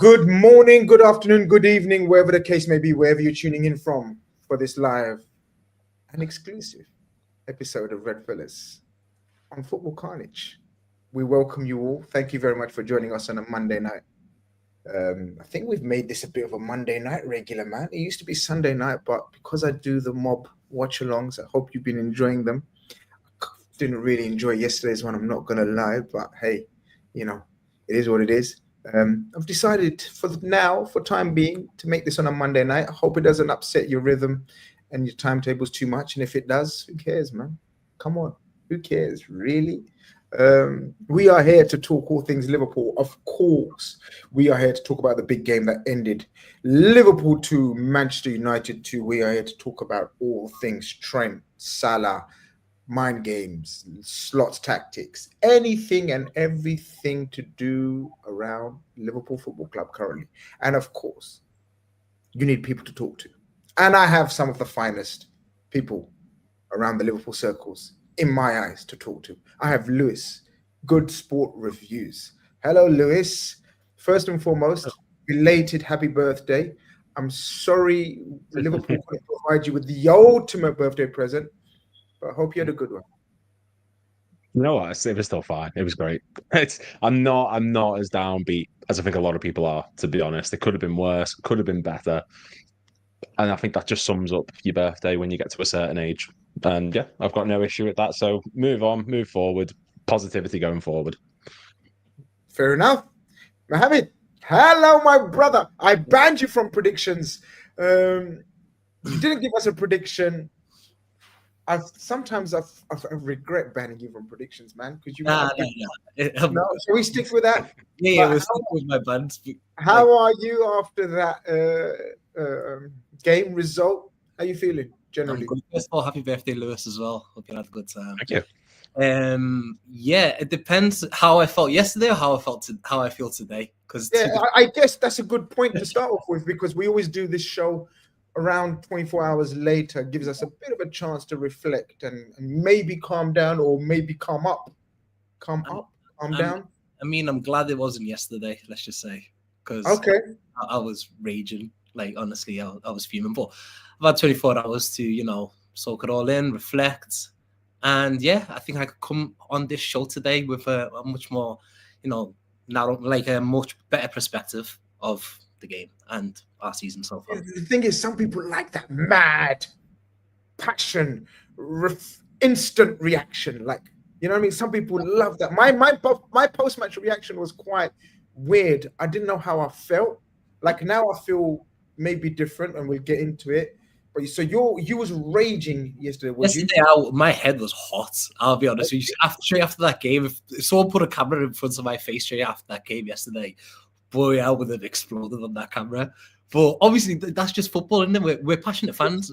Good morning, good afternoon, good evening, wherever the case may be, wherever you're tuning in from for this live and exclusive episode of REDFELLAS on Football Carnage. We welcome you all. Thank you very much for joining us on a Monday night. I think we've made this a bit of a Monday night regular, man. It used to be Sunday night, but because I do the mob watch-alongs, I hope you've been enjoying them. I didn't really enjoy yesterday's one, I'm not going to lie, but hey, you know, it is what it is. I've decided for time being, to make this on a Monday night. I hope it doesn't upset your rhythm and your timetables too much. And if it does, who cares, man? Come on, who cares, really? We are here to talk all things Liverpool. Of course, we are here to talk about the big game that ended. Liverpool 2, Manchester United 2. We are here to talk about all things Trent, Salah, mind games, slots tactics, anything and everything to do around Liverpool Football Club currently. And of course, you need people to talk to. And I have some of the finest people around the Liverpool circles, in my eyes, to talk to. I have Lewis, Good Sport Reviews. Hello, Lewis. First and foremost, belated happy birthday. I'm sorry Liverpool couldn't provide you with the ultimate birthday present, but I hope you had a good one. You know what? It was still fine. It was great. I'm not as downbeat as I think a lot of people are, to be honest. It could have been worse, could have been better. And I think that just sums up your birthday when you get to a certain age. And yeah, I've got no issue with that. So move on, move forward. Positivity going forward. Fair enough. Mohammed, hello, my brother. I banned you from predictions. You didn't give us a prediction. I regret banning you from predictions, man, because you. No. Shall we stick with that? Yeah, we'll stick with my bans. How are you after that game result? How are you feeling generally? First of all, happy birthday, Lewis, as well. Hope you had a good time. Thank you. Yeah, it depends how I felt yesterday or how I feel today. Because I guess that's a good point to start off with, because we always do this show around 24 hours later. Gives us a bit of a chance to reflect and maybe calm down, or maybe calm down. I mean, I'm glad it wasn't yesterday, let's just say, because I was raging. Like, honestly, I was fuming. But I've had 24 hours to, soak it all in, reflect. And yeah, I think I could come on this show today with a much more, now like a much better perspective of the game and our season so far. The thing is, some people like that mad passion, instant reaction. Like, you know what I mean? Some people love that. My post-match reaction was quite weird. I didn't know how I felt. Like, now I feel maybe different, and we'll get into it. But so you was raging yesterday. My head was hot. I'll be honest with you. Straight after that game, if someone put a camera in front of my face straight after that game yesterday, boy, I would have exploded on that camera. But obviously, that's just football, isn't it? We're passionate fans.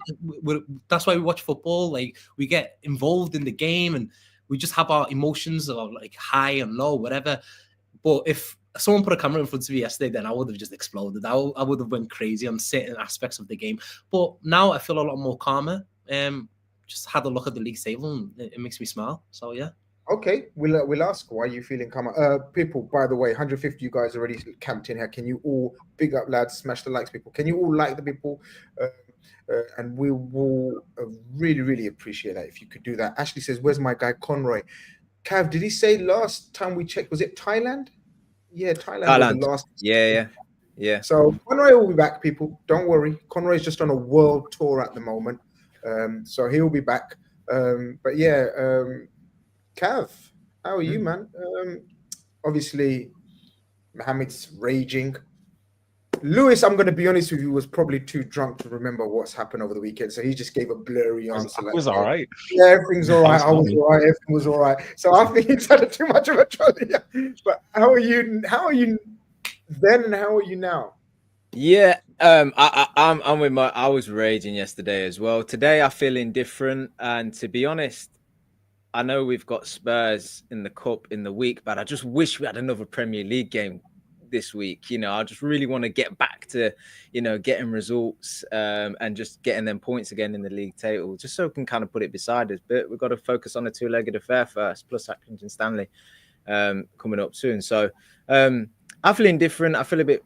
That's why we watch football. Like, we get involved in the game, and we just have our emotions of like high and low, whatever. But if someone put a camera in front of me yesterday, then I would have just exploded. I would have went crazy on certain aspects of the game. But now I feel a lot more calmer. Just had a look at the league table, and it makes me smile. So yeah. Okay, we'll ask why you feeling calmer. People, by the way, 150 you guys already camped in here. Can you all, big up lads, smash the likes, people? Can you all like the people? And we will really, really appreciate that if you could do that. Ashley says, "Where's my guy Conroy?" Cav, did he say last time we checked, was it Thailand? Yeah, Thailand. Was the last. Yeah. So Conroy will be back, people. Don't worry. Conroy is just on a world tour at the moment, so he'll be back. But yeah, Cav, how are you, man? Obviously, Mohammed's raging. Lewis, I'm going to be honest with you, was probably too drunk to remember what's happened over the weekend, so he just gave a blurry answer. It was all right. Yeah, everything's all right. I was all right. Everything was all right. So I think he's had too much of a trolley. But how are you? How are you then, and how are you now? Yeah, I'm with my. I was raging yesterday as well. Today I feel indifferent, and to be honest, I know we've got Spurs in the cup in the week, but I just wish we had another Premier League game this week. I just really want to get back to, getting results and just getting them points again in the league table, just so we can kind of put it beside us. But we've got to focus on a two-legged affair first, plus Accrington Stanley coming up soon. So I feel indifferent. I feel a bit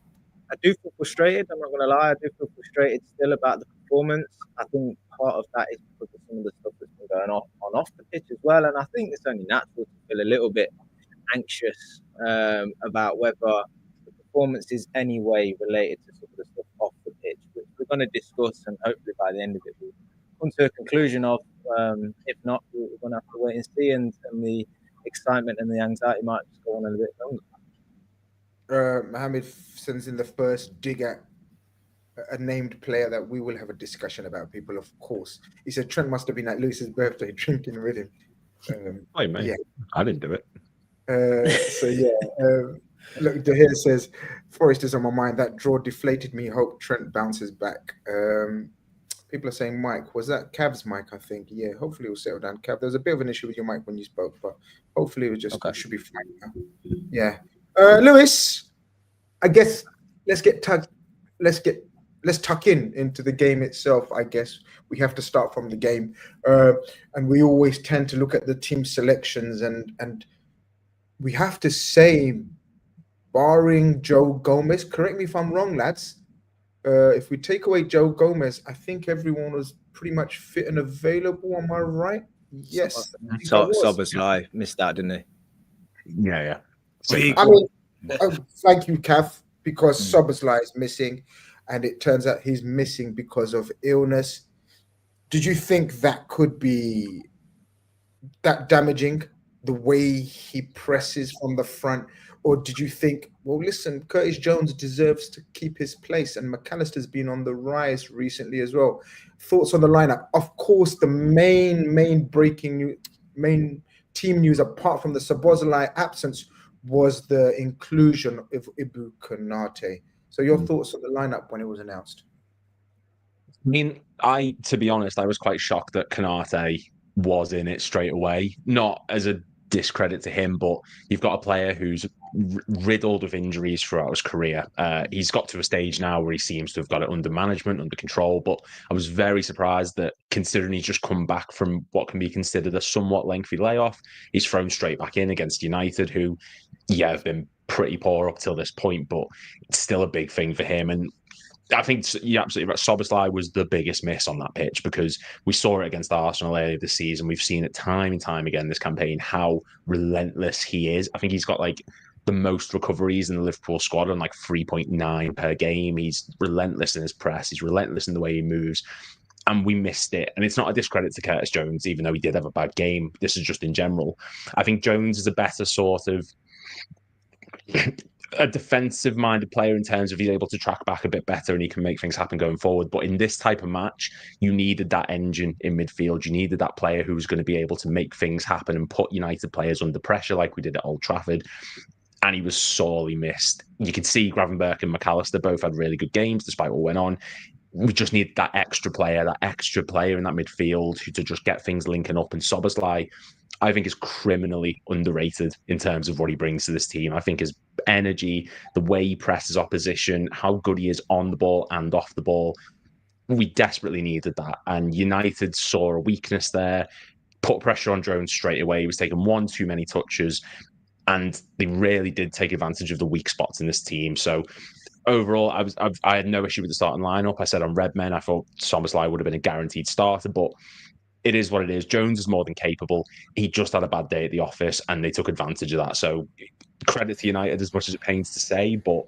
I do feel frustrated. I'm not going to lie. I do feel frustrated still about the performance. I think part of that is because of some of the stuff that's been going on off the pitch as well. And I think it's only natural to feel a little bit anxious about whether the performance is any way related to some of the stuff off the pitch, which we're going to discuss, and hopefully by the end of it we'll come to a conclusion of. If not, we're going to have to wait and see, and the excitement and the anxiety might just go on a bit longer. Mohammed sends in the first dig at a named player that we will have a discussion about, people, of course. He said Trent must have been at Lewis's birthday drinking with him. Hey, mate. Yeah. I didn't do it. Look, De Gea says, Forest is on my mind. That draw deflated me. Hope Trent bounces back. People are saying, Mike, was that Cav's mic? I think. Yeah, hopefully it will settle down. Cav, there was a bit of an issue with your mic when you spoke, but hopefully it was just okay. It should be fine now. Yeah. Lewis, I guess let's tuck into the game itself. I guess we have to start from the game, and we always tend to look at the team selections, and we have to say, barring Joe Gomez, correct me if I'm wrong, lads. If we take away Joe Gomez, I think everyone was pretty much fit and available. Am I right? Yes. Szoboszlai missed out, didn't he? Yeah. I mean, thank you, Cav, because Szoboszlai is missing, and it turns out he's missing because of illness. Did you think that could be that damaging, the way he presses from the front? Or did you think, well, listen, Curtis Jones deserves to keep his place, and McAllister's been on the rise recently as well? Thoughts on the lineup? Of course, the main team news, apart from the Szoboszlai absence, was the inclusion of Ibou Konate. So your thoughts on the lineup when it was announced? I mean, to be honest, I was quite shocked that Konate was in it straight away. Not as a discredit to him, but you've got a player who's riddled with injuries throughout his career. He's got to a stage now where he seems to have got it under management, under control, but I was very surprised that, considering he's just come back from what can be considered a somewhat lengthy layoff, he's thrown straight back in against United, who, have been pretty poor up till this point, but it's still a big thing for him. And I think you're absolutely right. Szoboszlai was the biggest miss on that pitch, because we saw it against Arsenal earlier this season. We've seen it time and time again this campaign, how relentless he is. I think he's got like the most recoveries in the Liverpool squad on like 3.9 per game. He's relentless in his press. He's relentless in the way he moves. And we missed it. And it's not a discredit to Curtis Jones, even though he did have a bad game. This is just in general. I think Jones is a better sort of a defensive-minded player in terms of he's able to track back a bit better and he can make things happen going forward. But in this type of match, you needed that engine in midfield. You needed that player who was going to be able to make things happen and put United players under pressure like we did at Old Trafford. And he was sorely missed. You could see Gravenberch and McAllister both had really good games despite what went on. We just need that extra player in that midfield to just get things linking up. And Szoboszlai, I think, is criminally underrated in terms of what he brings to this team. I think his energy, the way he presses opposition, how good he is on the ball and off the ball, we desperately needed that. And United saw a weakness there, put pressure on Jones straight away. He was taking one too many touches, and they really did take advantage of the weak spots in this team. So overall, I had no issue with the starting lineup. I said on Redmen, I thought Szoboszlai would have been a guaranteed starter, but it is what it is. Jones is more than capable. He just had a bad day at the office, and they took advantage of that. So credit to United, as much as it pains to say, but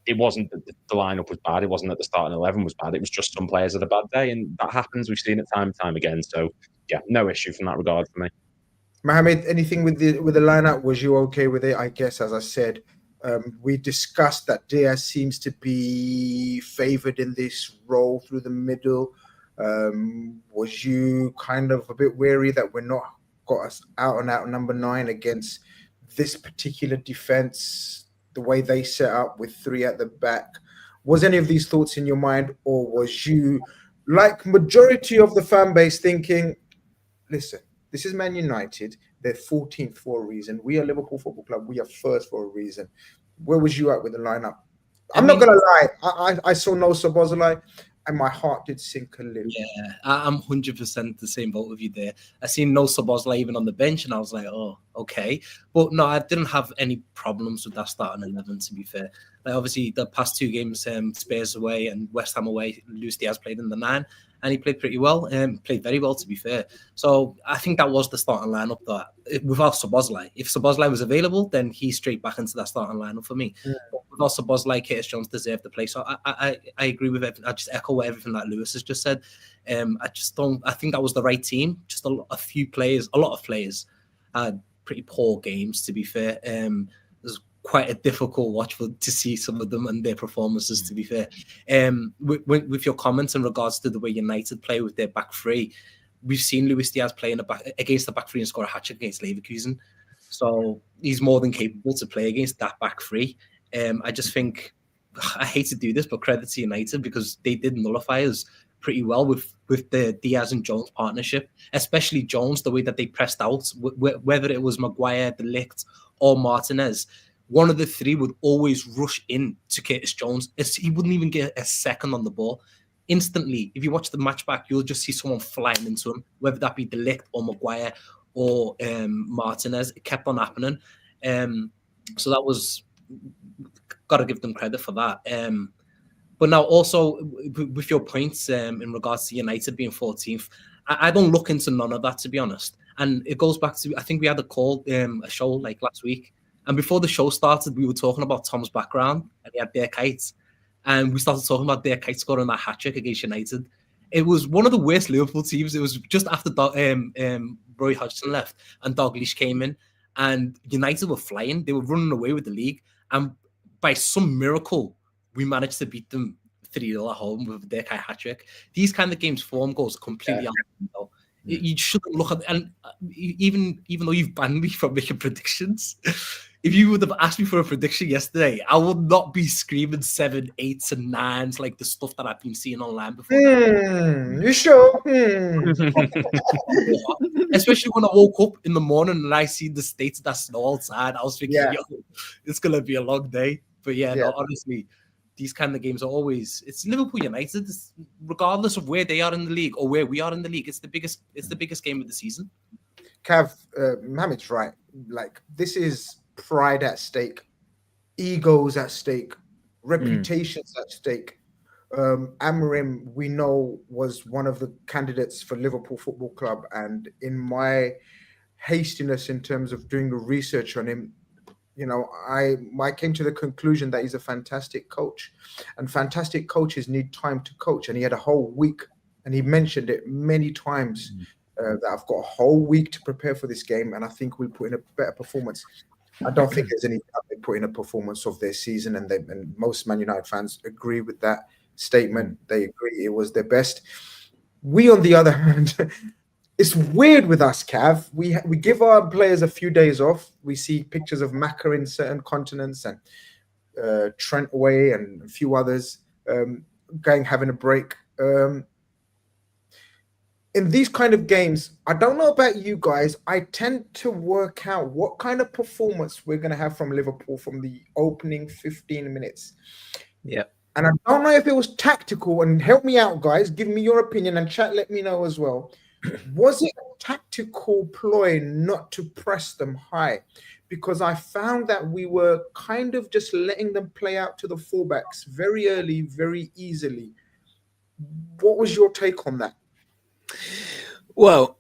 it wasn't that the lineup was bad. It wasn't that the starting 11 was bad. It was just some players had a bad day, and that happens. We've seen it time and time again. So yeah, no issue from that regard for me. Mohammed, anything with the lineup? Was you okay with it? I guess, as I said, we discussed that Diaz seems to be favoured in this role through the middle. Was you kind of a bit wary that we're not got us out and out number 9 against this particular defense, the way they set up with 3 at the back? Was any of these thoughts in your mind, or was you, like majority of the fan base, thinking, listen, this is Man United, they're 14th for a reason. We are Liverpool Football Club, we are first for a reason. Where was you at with the lineup? I'm not going to lie, I saw no Szoboszlai, and my heart did sink a little. Yeah, I'm 100% the same boat with you there. I seen no Szoboszlai even on the bench, and I was like, oh, okay. But no, I didn't have any problems with that starting 11, to be fair. Like obviously the past 2 games, Spurs away and West Ham away, Luis Diaz played in the 9, and he played pretty well, played very well to be fair. So I think that was the starting lineup that without Szoboszlai. If Szoboszlai was available, then he's straight back into that starting lineup for me. Yeah. But without Szoboszlai, Curtis Jones deserved the play. So I agree with it. I just echo everything that Lewis has just said. I think that was the right team. Just a lot of players had pretty poor games to be fair. Quite a difficult watch to see some of them and their performances, to be fair. With your comments in regards to the way United play with their back three, we've seen Luis Diaz play against the back three and score a hat-trick against Leverkusen. So he's more than capable to play against that back three. I just think, I hate to do this, but credit to United because they did nullify us pretty well with the Diaz and Jones partnership, especially Jones, the way that they pressed out, whether it was Maguire, De Ligt, or Martinez. One of the 3 would always rush in to Curtis Jones. He wouldn't even get a second on the ball. Instantly, if you watch the match back, you'll just see someone flying into him, whether that be De Ligt or Maguire or Martinez. It kept on happening. So that was, got to give them credit for that. But now also, with your points in regards to United being 14th, I don't look into none of that, to be honest. And it goes back to, I think we had a show like last week. And before the show started, we were talking about Tom's background, and he had Dirk Kuyt. And we started talking about Dirk Kuyt scoring that hat-trick against United. It was one of the worst Liverpool teams. It was just after Roy Hodgson left and Dalglish came in. And United were flying. They were running away with the league. And by some miracle, we managed to beat them 3-0 at home with a Dirk Kuyt hat-trick. These kind of games, form goes completely out the window. You shouldn't look at, and even though you've banned me from making predictions, if you would have asked me for a prediction yesterday, I would not be screaming 7, 8s, and 9s like the stuff that I've been seeing online before. You sure? Especially when I woke up in the morning and I see the states that snow outside, I was thinking, yo, it's gonna be a long day. But no, honestly, these kind of games are always, it's Liverpool United, regardless of where they are in the league or where we are in the league. It's the biggest game of the season. Cav, Mohammed's right. Like, this is pride at stake, egos at stake, reputations at stake. Amorim, we know, was one of the candidates for Liverpool Football Club, and in my hastiness in terms of doing the research on him, I came to the conclusion that he's a fantastic coach, and fantastic coaches need time to coach. And he had a whole week, and he mentioned it many times that I've got a whole week to prepare for this game, and I think we'll put in a better performance. I don't think there's any doubt they put in a performance of their season, and most Man United fans agree with that statement. They agree it was their best. We, on the other hand, it's weird with us, Cav. We give our players a few days off. We see pictures of Macca in certain continents and Trent away and a few others having a break. In these kind of games, I don't know about you guys, I tend to work out what kind of performance we're going to have from Liverpool from the opening 15 minutes. Yeah. And I don't know if it was tactical, and help me out, guys. Give me your opinion, and chat, let me know as well. Was it a tactical ploy not to press them high? Because I found that we were kind of just letting them play out to the fullbacks very early, very easily. What was your take on that? Well,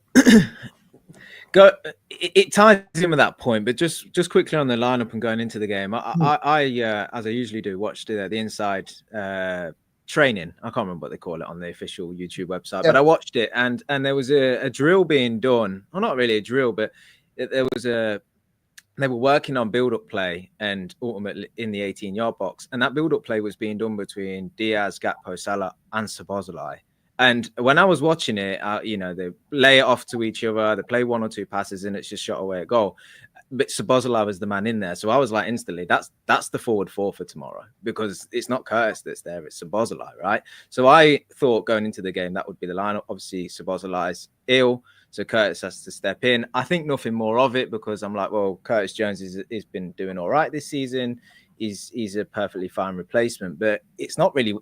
it ties in with that point, but just quickly on the lineup and going into the game, I as I usually do, watched the inside training. I can't remember what they call it on the official YouTube website, but I watched it, and there was a drill being done. Well, not really a drill, but there was they were working on build-up play and ultimately in the 18-yard box, and that build-up play was being done between Diaz, Gakpo, Salah, and Szoboszlai. And when I was watching it, they lay it off to each other, they play 1 or 2 passes, and it's just shot away at goal. But Szoboszlai was the man in there, so I was like, instantly, that's the forward 4 for tomorrow, because it's not Curtis that's there, it's Szoboszlai, right? So I thought going into the game that would be the lineup. Obviously, Szoboszlai's ill, so Curtis has to step in. I think nothing more of it, because I'm like, well, Curtis Jones has been doing all right this season. He's a perfectly fine replacement, but it's not really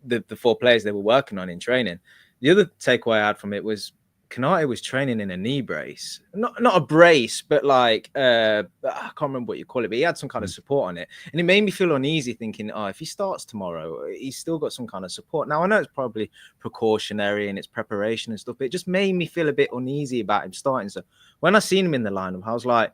the 4 players they were working on in training. The other takeaway I had from it was Konate was training in a knee brace, not a brace, but like I can't remember what you call it, but he had some kind of support on it, and it made me feel uneasy, thinking, oh, if he starts tomorrow, he's still got some kind of support. Now I know it's probably precautionary and it's preparation and stuff, but it just made me feel a bit uneasy about him starting. So when I seen him in the lineup, I was like,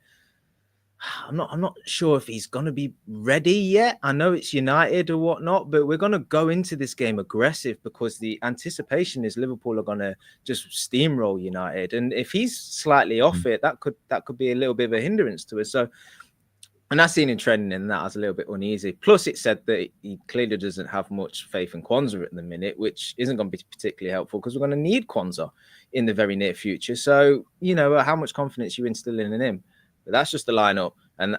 I'm not sure if he's gonna be ready yet. I know it's United or whatnot, but we're gonna go into this game aggressive because the anticipation is Liverpool are gonna just steamroll United, and if he's slightly off it, that could be a little bit of a hindrance to us. So, and I seen him trending in that, I was a little bit uneasy. Plus, it said that he clearly doesn't have much faith in Kwanzaa at the minute, which isn't going to be particularly helpful because we're going to need Kwanzaa in the very near future. So, you know, how much confidence you instilling in him? But that's just the lineup, and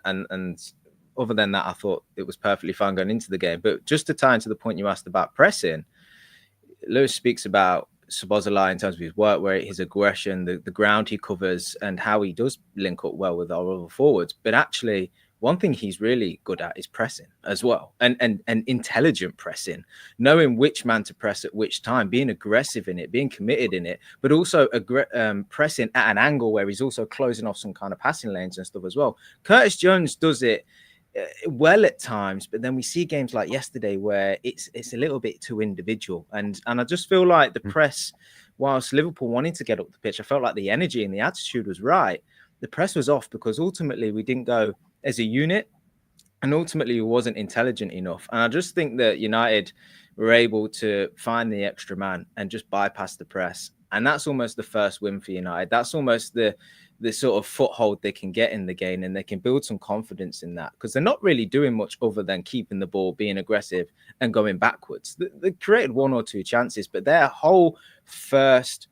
other than that, I thought it was perfectly fine going into the game. But just to tie into the point you asked about pressing, Lewis speaks about Szoboszlai in terms of his work rate, his aggression, the ground he covers, and how he does link up well with our other forwards. But actually, one thing he's really good at is pressing as well, and intelligent pressing, knowing which man to press at which time, being aggressive in it, being committed in it, but also pressing at an angle where he's also closing off some kind of passing lanes and stuff as well. Curtis Jones does it well at times, but then we see games like yesterday where it's a little bit too individual, and I just feel like the press, whilst Liverpool wanted to get up the pitch, I felt like the energy and the attitude was right. The press was off because ultimately we didn't go as a unit, and ultimately it wasn't intelligent enough. And I just think that United were able to find the extra man and just bypass the press, and that's almost the first win for United. That's almost the sort of foothold they can get in the game, and they can build some confidence in that, because they're not really doing much other than keeping the ball, being aggressive and going backwards. They created one or two chances, but their whole first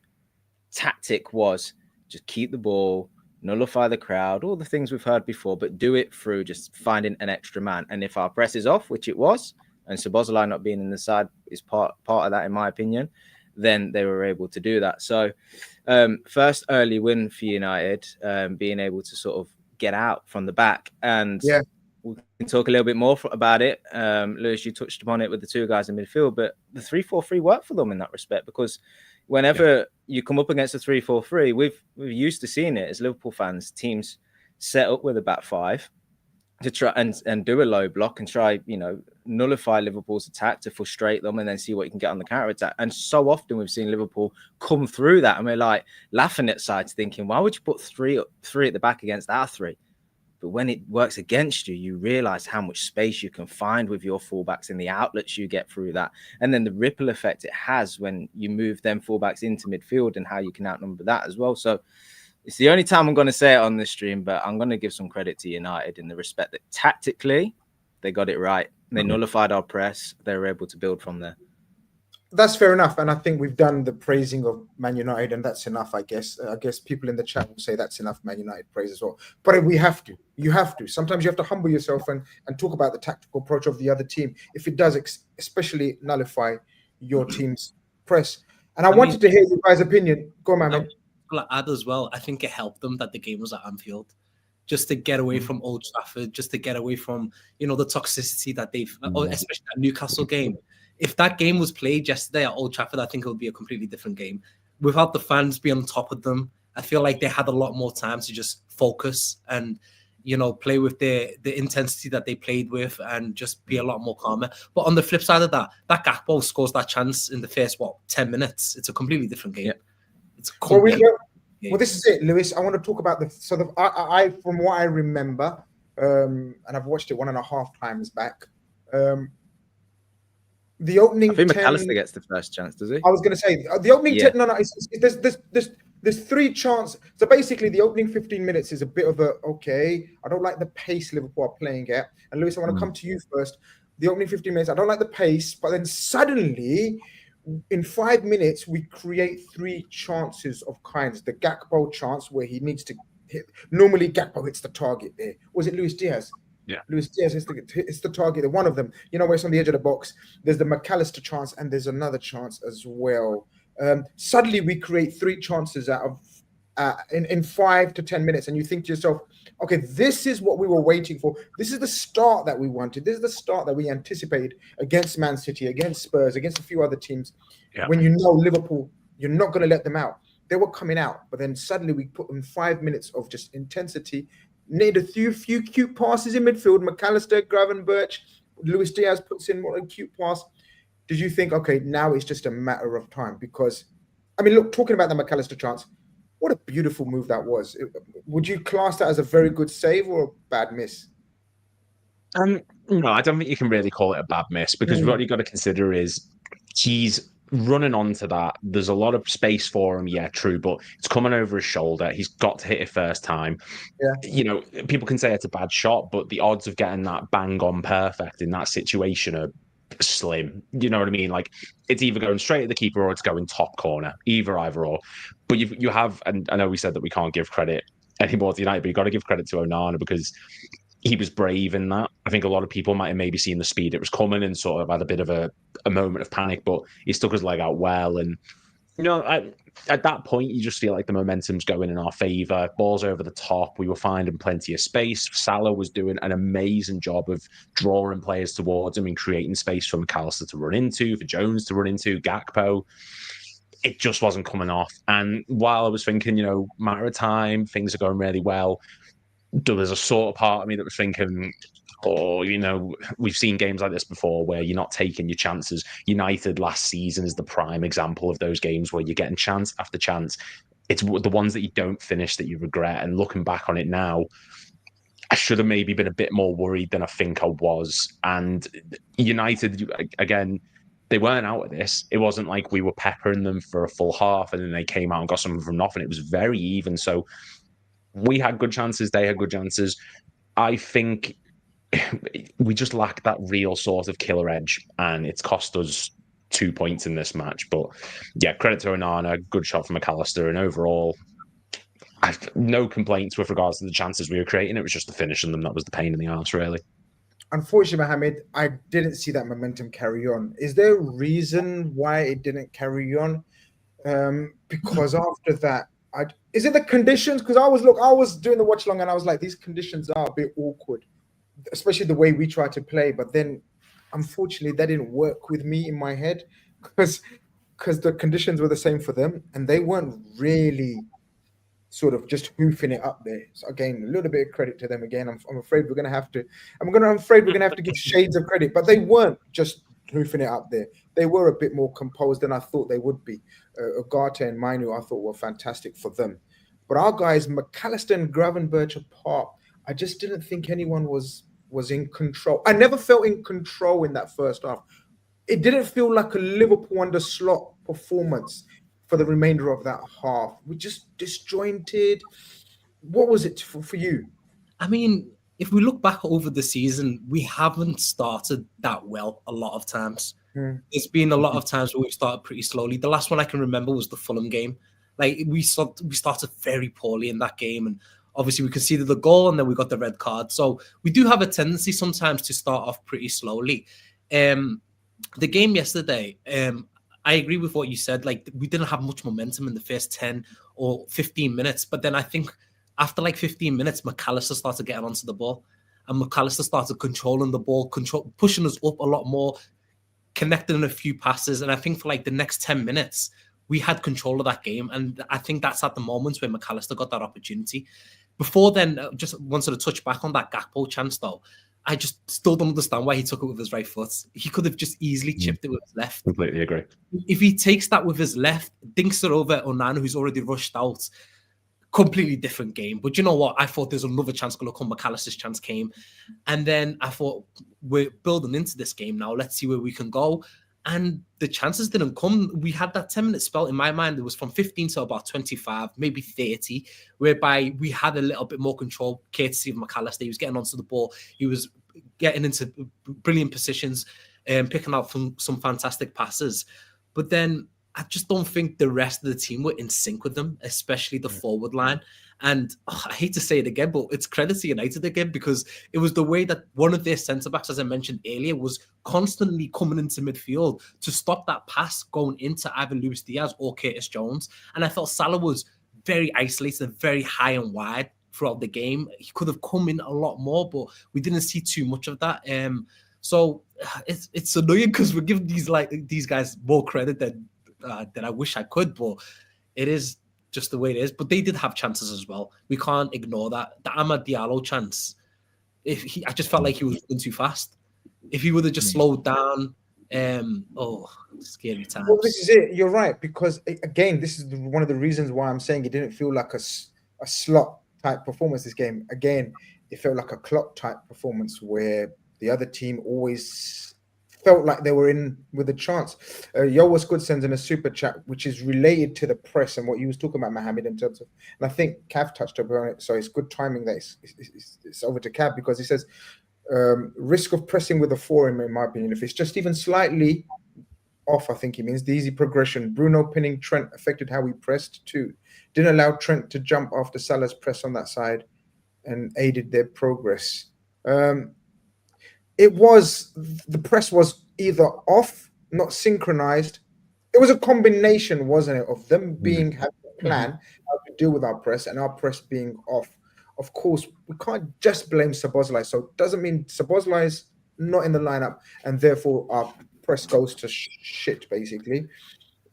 tactic was just keep the ball, nullify the crowd, all the things we've heard before, but do it through just finding an extra man. And if our press is off, which it was, and Szoboszlai not being in the side is part of that, in my opinion, then they were able to do that. So first early win for United, being able to sort of get out from the back. And we can talk a little bit more about it. Lewis, you touched upon it with the two guys in midfield, but the 3-4-3 worked for them in that respect, because whenever you come up against a 3-4-3, we're used to seeing it as Liverpool fans, teams set up with a back five to try and do a low block and try, you know, nullify Liverpool's attack to frustrate them and then see what you can get on the counter attack. And so often we've seen Liverpool come through that, and we're like laughing at sides, thinking, why would you put three at the back against our three? But when it works against you, you realize how much space you can find with your fullbacks and the outlets you get through that. And then the ripple effect it has when you move them fullbacks into midfield and how you can outnumber that as well. So it's the only time I'm going to say it on this stream, but I'm going to give some credit to United in the respect that tactically they got it right. They nullified our press. They were able to build from there. That's fair enough, and I think we've done the praising of Man United, and that's enough. I guess people in the chat will say that's enough Man United praise as well. But we have to. You have to. Sometimes you have to humble yourself and talk about the tactical approach of the other team if it does, especially nullify your team's press. And I wanted to hear your guys' opinion. Go on, man. I'll add as well. I think it helped them that the game was at Anfield, just to get away from Old Trafford, just to get away from, you know, the toxicity that they've, especially that Newcastle game. If that game was played yesterday at Old Trafford, I think it would be a completely different game. Without the fans being on top of them, I feel like they had a lot more time to just focus and, you know, play with the intensity that they played with and just be a lot more calmer. But on the flip side of that, that Gakpo scores that chance in the first, 10 minutes. It's a completely different game. It's a completely Well, this is it, Lewis. I want to talk about the sort of, I from what I remember, and I've watched it 1.5 times back. The opening. I think McAllister gets the first chance, does he? I was going to say the opening. There's 3 chances. So basically, the opening 15 minutes is a bit of a okay. I don't like the pace Liverpool are playing at. And Lewis, I want to come to you first. The opening 15 minutes, I don't like the pace, but then suddenly, in 5 minutes, we create 3 chances of kinds. The Gakpo chance where he needs to hit. Normally, Gakpo hits the target there. Was it Luis Diaz? Yeah, Luis Diaz is the target. One of them, you know, where it's on the edge of the box. There's the McAllister chance, and there's another chance as well. Suddenly, we create 3 chances out of in 5 to 10 minutes, and you think to yourself, okay, this is what we were waiting for. This is the start that we wanted. This is the start that we anticipated against Man City, against Spurs, against a few other teams. Yeah. When you know Liverpool, you're not going to let them out. they were coming out, but then suddenly we put them 5 minutes of just intensity. Need a few cute passes in midfield. McAllister, Gravenberch, Luis Diaz puts in more a cute pass. Did you think, okay, now it's just a matter of time? Because, I mean, look, talking about the McAllister chance, what a beautiful move that was. Would you class that as a very good save or a bad miss? No, I don't think you can really call it a bad miss, because what you've got to consider is he's running onto that. There's a lot of space for him, yeah, true, but it's coming over his shoulder. He's got to hit it first time. Yeah. You know, people can say it's a bad shot, but the odds of getting that bang on perfect in that situation are slim. You know what I mean? Like, it's either going straight at the keeper or it's going top corner, either or. But you have, and I know we said that we can't give credit anymore to United, but you've got to give credit to Onana, because he was brave in that. I think a lot of people might have maybe seen the speed it was coming and sort of had a bit of a moment of panic, but he stuck his leg out well. And, you know, at that point, you just feel like the momentum's going in our favour. Ball's over the top. We were finding plenty of space. Salah was doing an amazing job of drawing players towards him and creating space for McAllister to run into, for Jones to run into, Gakpo. It just wasn't coming off. And while I was thinking, you know, matter of time, things are going really well, there was a sort of part of me that was thinking, oh, you know, we've seen games like this before where you're not taking your chances. United last season is the prime example of those games where you're getting chance after chance. It's the ones that you don't finish that you regret. And looking back on it now, I should have maybe been a bit more worried than I think I was. And United, again, they weren't out of this. It wasn't like we were peppering them for a full half and then they came out and got something from nothing. It was very even. So we had good chances. They had good chances. I think we just lack that real sort of killer edge, and it's cost us 2 points in this match. But yeah, credit to Onana, good shot from McAllister, and overall, I've no complaints with regards to the chances we were creating. It was just the finishing them that was the pain in the arse, really. Unfortunately, Mohamed, I didn't see that momentum carry on. Is there a reason why it didn't carry on? Because after that, is it the conditions? Because I was doing the watch long and I was like, these conditions are a bit awkward, especially the way we try to play. But then, unfortunately, that didn't work with me in my head because the conditions were the same for them and they weren't really sort of just hoofing it up there. So again, a little bit of credit to them. Again, I'm afraid we're gonna have to give shades of credit, but they weren't just hoofing it up there. They were a bit more composed than I thought they would be. Ugarte and Mainu, I thought were fantastic for them. But our guys, McAllister and Gravenberch apart, I just didn't think anyone was in control. I never felt in control in that first half. It didn't feel like a Liverpool under slot performance for the remainder of that half. We're just disjointed. What was it for you? I mean, if we look back over the season, we haven't started that well a lot of times. There's been a lot of times where we've started pretty slowly. The last one I can remember was the Fulham game. Like we started very poorly in that game, and obviously we conceded the goal and then we got the red card. So we do have a tendency sometimes to start off pretty slowly. The game yesterday, I agree with what you said. Like, we didn't have much momentum in the first 10 or 15 minutes. But then I think after like 15 minutes, McAllister started getting onto the ball. And McAllister started controlling the ball, pushing us up a lot more, connecting a few passes. And I think for like the next 10 minutes, we had control of that game. And I think that's at the moments where McAllister got that opportunity. Before then, just wanted to touch back on that Gakpo chance, though. I just still don't understand why he took it with his right foot. He could have just easily chipped it with his left. Completely agree. If he takes that with his left, dinks it over Onana, who's already rushed out, completely different game. But you know what? I thought there's another chance going to come. McAllister's chance came. And then I thought, we're building into this game now. Let's see where we can go. And the chances didn't come. We had that 10-minute spell in my mind. It was from 15 to about 25, maybe 30, whereby we had a little bit more control, courtesy of McAllister. He was getting onto the ball. He was getting into brilliant positions and picking out some fantastic passes. But then I just don't think the rest of the team were in sync with them, especially the forward line. And I hate to say it again, but it's credit to United again, because it was the way that one of their centre-backs, as I mentioned earlier, was constantly coming into midfield to stop that pass going into either Luis Diaz or Curtis Jones. And I felt Salah was very isolated, very high and wide throughout the game. He could have come in a lot more, but we didn't see too much of that. So it's annoying because we're giving these guys more credit than I wish I could, but it is just the way it is. But they did have chances as well. We can't ignore that. The Amad Diallo chance, I just felt like he was running too fast. If he would have just slowed down, scary times. Well, this is it. You're right, because again, this is one of the reasons why I'm saying it didn't feel like a slot type performance this game. Again, it felt like a clock type performance where the other team always felt like they were in with a chance. Yo was good sends in a super chat, which is related to the press and what you was talking about, Mohammed, in terms of, and I think Cav touched upon it, so it's good timing that it's over to Cav, because he says risk of pressing with a 4 in my opinion. If it's just even slightly off, I think he means the easy progression. Bruno pinning Trent affected how we pressed too. Didn't allow Trent to jump after Salah's press on that side and aided their progress. The press was either off, not synchronized. It was a combination, wasn't it, of them having a plan how to deal with our press and our press being off. Of course, we can't just blame Szoboszlai. So it doesn't mean Szoboszlai is not in the lineup and therefore our press goes to shit, basically.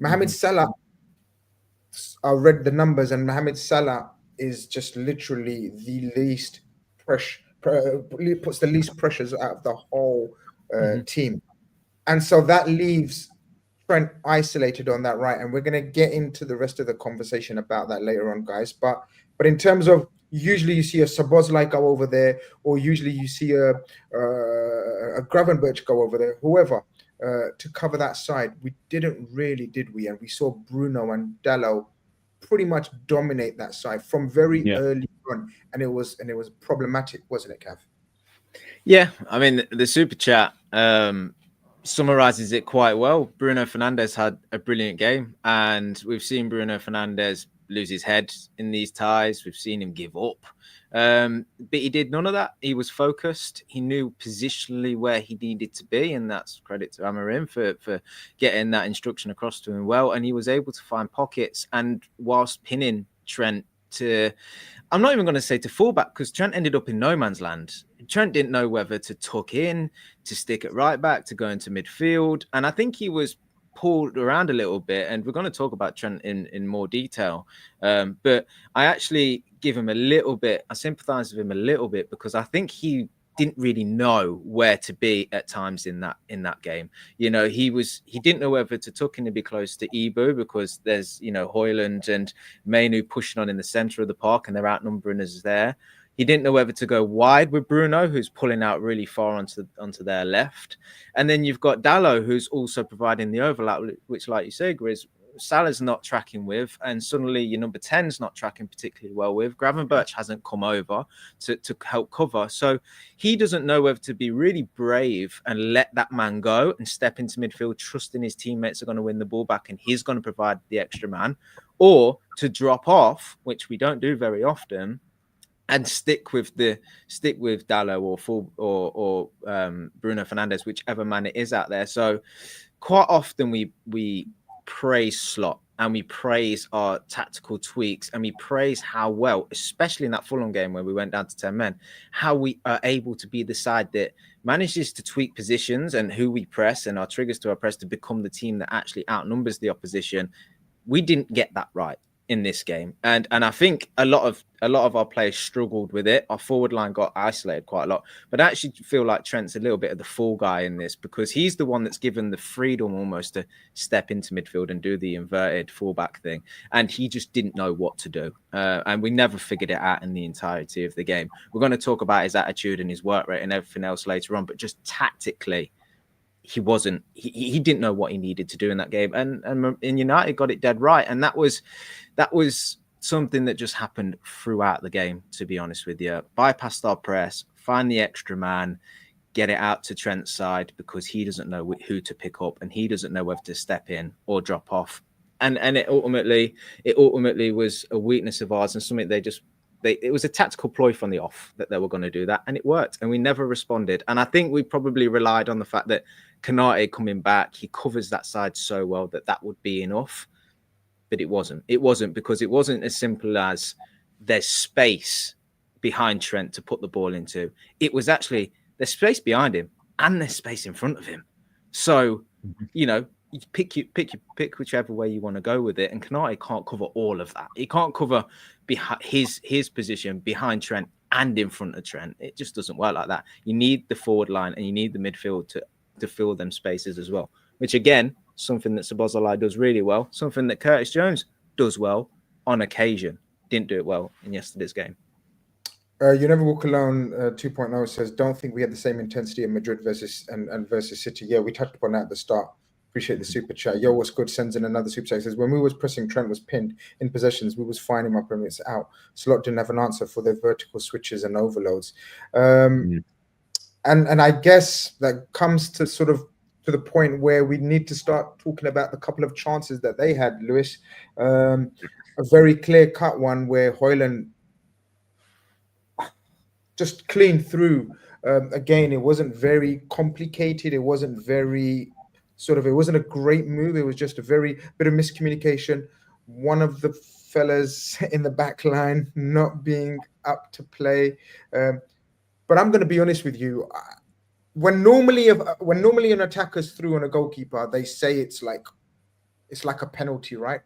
Mohamed Salah, I read the numbers, and Mohamed Salah is just literally the least pressure, puts the least pressures out of the whole team. And so that leaves Trent isolated on that right. And we're going to get into the rest of the conversation about that later on, guys. But in terms of, usually you see a Szoboszlai go over there, or usually you see a Gravenberch go over there, whoever, to cover that side. We didn't really, did we? And we saw Bruno and Dalot pretty much dominate that side from very early on, and it was problematic, wasn't it, Cav? Yeah, I mean, the super chat summarizes it quite well. Bruno Fernandes had a brilliant game, and we've seen Bruno Fernandes lose his head in these ties. We've seen him give up, but he did none of that. He was focused. He knew positionally where he needed to be, and that's credit to Amorim for getting that instruction across to him well. And he was able to find pockets, and whilst pinning Trent to, I'm not even going to say to fullback, because Trent ended up in no man's land. Trent didn't know whether to tuck in, to stick at right back, to go into midfield, and I think he was pulled around a little bit, and we're going to talk about Trent in more detail. But I actually give him a little bit, I sympathize with him a little bit, because I think he didn't really know where to be at times in that game. You know, he didn't know whether to tuck in and be close to Ibu, because there's, you know, Højlund and Mainu pushing on in the center of the park, and they're outnumbering us there. He didn't know whether to go wide with Bruno, who's pulling out really far onto their left. And then you've got Dalot, who's also providing the overlap, which, like you say, Grizz, Salah's not tracking with, and suddenly your number 10's not tracking particularly well with. Gravenberch hasn't come over to help cover. So he doesn't know whether to be really brave and let that man go and step into midfield, trusting his teammates are going to win the ball back and he's going to provide the extra man, or to drop off, which we don't do very often, and stick with Dalot or Bruno Fernandes, whichever man it is out there. So quite often we praise slot and we praise our tactical tweaks and we praise how well, especially in that Fulham game where we went down to 10 men, how we are able to be the side that manages to tweak positions and who we press and our triggers to our press to become the team that actually outnumbers the opposition. We didn't get that right in this game, and I think a lot of our players struggled with it. Our forward line got isolated quite a lot, but I actually feel like Trent's a little bit of the fall guy in this, because he's the one that's given the freedom almost to step into midfield and do the inverted fullback thing, and he just didn't know what to do, and we never figured it out in the entirety of the game. We're going to talk about his attitude and his work rate and everything else later on, but just tactically, he didn't know what he needed to do in that game, and United got it dead right, and that was something that just happened throughout the game, to be honest with you. Bypassed our press, find the extra man, get it out to Trent's side, because he doesn't know who to pick up and he doesn't know whether to step in or drop off, and it ultimately was a weakness of ours and something it was a tactical ploy from the off that they were going to do that, and it worked, and we never responded. And I think we probably relied on the fact that KHANAGE coming back, he covers that side so well that would be enough, but it wasn't. It wasn't, because it wasn't as simple as there's space behind Trent to put the ball into. It was actually there's space behind him and there's space in front of him. So, you know, you pick whichever way you want to go with it. And Konate can't cover all of that. He can't cover his position behind Trent and in front of Trent. It just doesn't work like that. You need the forward line and you need the midfield to fill them spaces as well. Which again, something that Szoboszlai does really well. Something that Curtis Jones does well on occasion. Didn't do it well in yesterday's game. You Never Walk Alone 2.0 says, don't think we had the same intensity in Madrid versus City. Yeah, we touched upon that at the start. Appreciate the super chat. Yo, what's good? Sends in another super chat. He says, when we was pressing, Trent was pinned in possessions. We was finding my perimeters out. Slot didn't have an answer for their vertical switches and overloads. And I guess that comes to sort of to the point where we need to start talking about the couple of chances that they had, Lewis. A very clear-cut one where Højlund just cleaned through. Again, it wasn't very complicated. It wasn't very it wasn't a great move. It was just a very bit of miscommunication. One of the fellas in the back line not being up to play. But I'm going to be honest with you. When normally an attacker's through on a goalkeeper, they say it's like a penalty, right?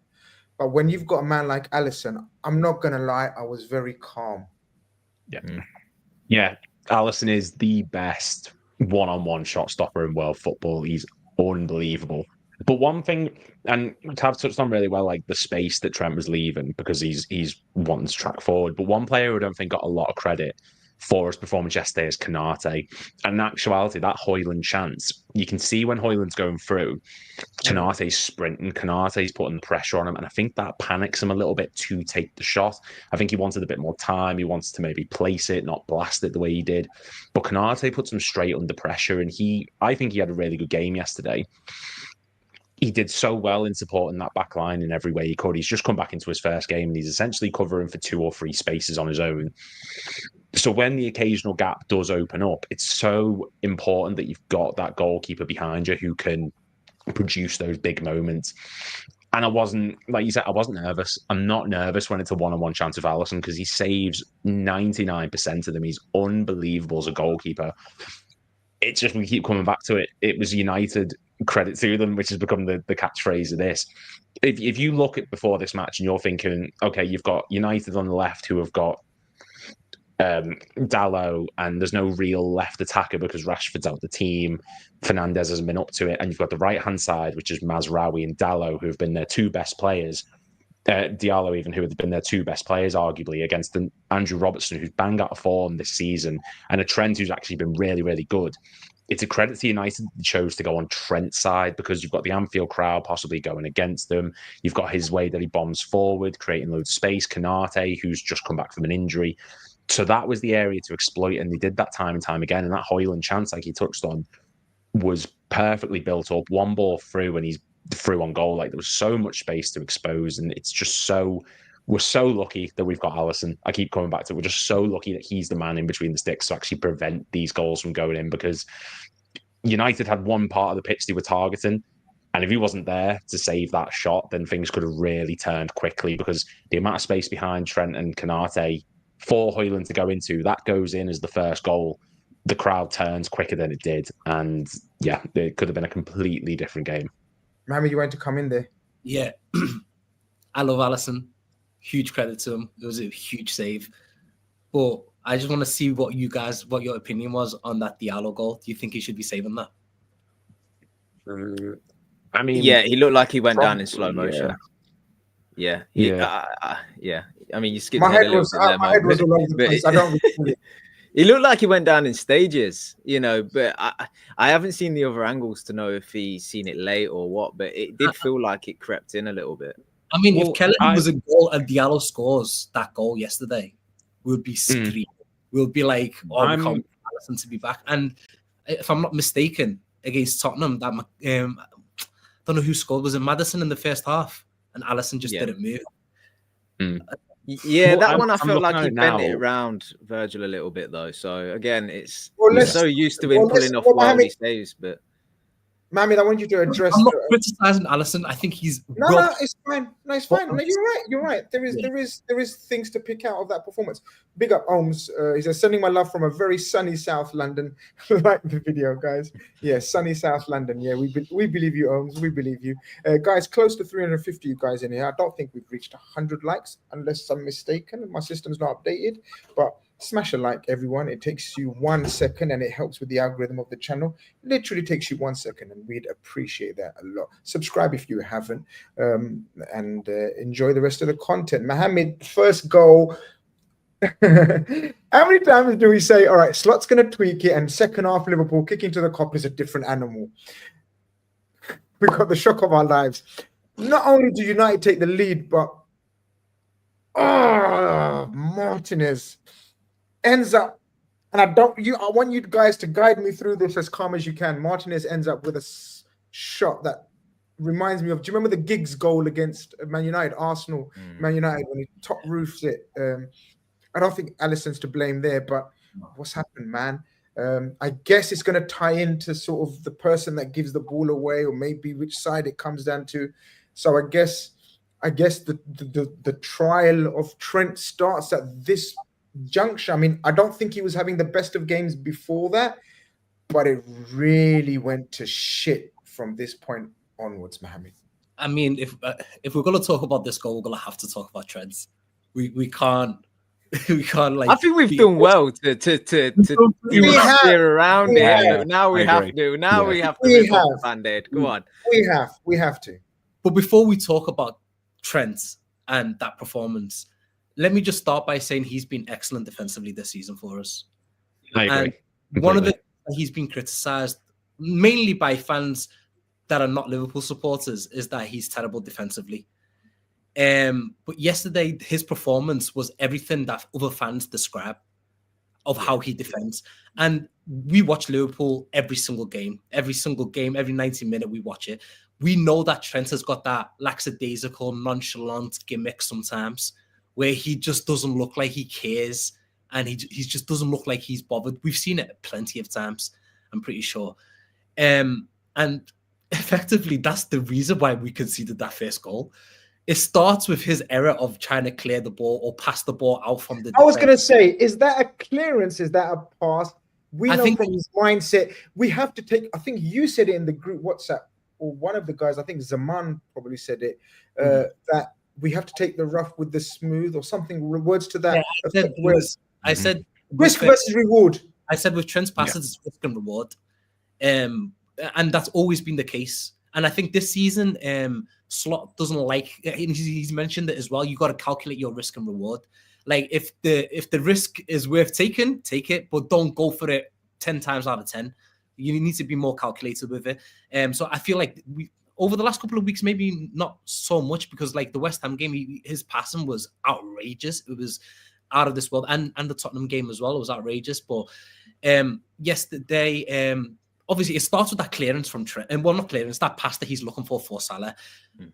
But when you've got a man like Alisson, I'm not going to lie, I was very calm. Yeah. Alisson is the best one-on-one shot stopper in world football. He's unbelievable. But one thing, and Tav touched on really well, like the space that Trent was leaving because he's wanting to track forward. But one player who I don't think got a lot of credit for his performance yesterday is Konate. And in actuality, that Højlund chance, you can see when Højlund's going through, Konate's sprinting, Konate's putting pressure on him, and I think that panics him a little bit to take the shot. I think he wanted a bit more time. He wants to maybe place it, not blast it the way he did. But Konate puts him straight under pressure, and I think he had a really good game yesterday. He did so well in supporting that back line in every way he could. He's just come back into his first game, and he's essentially covering for 2 or 3 spaces on his own. So when the occasional gap does open up, it's so important that you've got that goalkeeper behind you who can produce those big moments. And I wasn't, like you said, I wasn't nervous. I'm not nervous when it's a one-on-one chance with Alisson because he saves 99% of them. He's unbelievable as a goalkeeper. It's just, we keep coming back to it. It was United, credit to them, which has become the catchphrase of this. If you look at before this match and you're thinking, okay, you've got United on the left who have got Dalot, and there's no real left attacker because Rashford's out the team. Fernandes hasn't been up to it, and you've got the right hand side, which is Mazraoui and Dalot, who have been their 2 best players. Diallo, even, who have been their 2 best players, arguably, against Andrew Robertson, who's bang out of form this season, and a Trent who's actually been really, really good. It's a credit to United that they chose to go on Trent's side because you've got the Anfield crowd possibly going against them. You've got his way that he bombs forward, creating loads of space. Konate, who's just come back from an injury. So that was the area to exploit, and they did that time and time again. And that Højlund chance, like he touched on, was perfectly built up. One ball through, and he's through on goal. Like, there was so much space to expose, and it's just we're so lucky that we've got Alisson. I keep coming back to it. We're just so lucky that he's the man in between the sticks to actually prevent these goals from going in, because United had one part of the pitch they were targeting, and if he wasn't there to save that shot, then things could have really turned quickly, because the amount of space behind Trent and Konate for Højlund to go into, that goes in as the first goal. The crowd turns quicker than it did, and yeah, it could have been a completely different game. Mammy, you want to come in there? Yeah, I love Alisson. Huge credit to him. It was a huge save. But I just want to see what your opinion was on that Diallo goal. Do you think he should be saving that? I mean, yeah, he looked like he went down in slow motion. Yeah. I mean, you skipped my ahead head a was little bit my head was all over the place. I don't recall it. He looked like he went down in stages, but I haven't seen the other angles to know if he's seen it late or what, but it did feel like it crept in a little bit. I mean, if Kelly was a goal and Diallo scores that goal yesterday, we'll be screaming. We'll be like, we can't wait for Alisson to be back. And if I'm not mistaken, against Tottenham, that don't know who scored. Was it Maddison in the first half? And Alisson just didn't move. Yeah, that one I felt like he bent it around Virgil a little bit, though. So again, we're so used to him pulling off wild saves, but Mohammed, I want you to address. I'm not criticizing Alisson. I think he's No, it's fine. No, it's fine. No, you're right. There is things to pick out of that performance. Big up Holmes. He says, sending my love from a very sunny South London. Like the video, guys. Yeah, sunny South London. Yeah, we believe you, Holmes. We believe you, guys. Close to 350 you guys in here. I don't think we've reached 100 likes, unless I'm mistaken. My system's not updated, but. Smash a like, everyone. It takes you 1 second and it helps with the algorithm of the channel. It literally takes you 1 second and we'd appreciate that a lot. Subscribe if you haven't, and enjoy the rest of the content. Mohammed, first goal. How many times do we say, all right, Slot's going to tweak it and second half Liverpool kicking to the cop is a different animal? We got the shock of our lives. Not only do United take the lead, but Martinez ends up, and I want you guys to guide me through this as calm as you can. Martinez ends up with a shot that reminds me of, do you remember the Giggs goal against Man United, Arsenal, Man United, when he top roofs it? I don't think Alisson's to blame there, but what's happened, man? I guess it's going to tie into sort of the person that gives the ball away, or maybe which side it comes down to. So I guess the trial of Trent starts at this juncture. I mean, I don't think he was having the best of games before that, but it really went to shit from this point onwards, Mohammed. I mean, if we're going to talk about this goal, we're going to have to talk about Trent. We can't like. I think we've done well to steer around it. Now we have to. Now we have to rip off the Band-Aid. Come on. We have to. But before we talk about Trent and that performance, let me just start by saying he's been excellent defensively this season for us. I agree. And one of the he's been criticised mainly by fans that are not Liverpool supporters is that he's terrible defensively. But yesterday, his performance was everything that other fans describe of how he defends. And we watch Liverpool every single game, every 90 minutes we watch it. We know that Trent has got that lackadaisical, nonchalant gimmick sometimes, where he just doesn't look like he cares, and he just doesn't look like he's bothered. We've seen it plenty of times, I'm pretty sure. And effectively, that's the reason why we conceded that first goal. It starts with his error of trying to clear the ball or pass the ball out from the defense. I was going to say, is that a clearance? Is that a pass? I think from his mindset, we have to take, I think you said it in the group WhatsApp, or one of the guys, I think Zaman probably said it, that we have to take the rough with the smooth, or something, words to that. Yeah, I said risk versus reward. I said with Trent's passes, it's risk and reward. And that's always been the case. And I think this season, Slot doesn't like, he's mentioned it as well, you got to calculate your risk and reward. Like, if the risk is worth taking, take it, but don't go for it 10 times out of 10. You need to be more calculated with it. So I feel like over the last couple of weeks, maybe not so much, because like the West Ham game, his passing was outrageous. It was out of this world, and the Tottenham game as well. It was outrageous. But yesterday, obviously, it starts with that clearance from Trent, and well, not clearance, that pass that he's looking for Salah.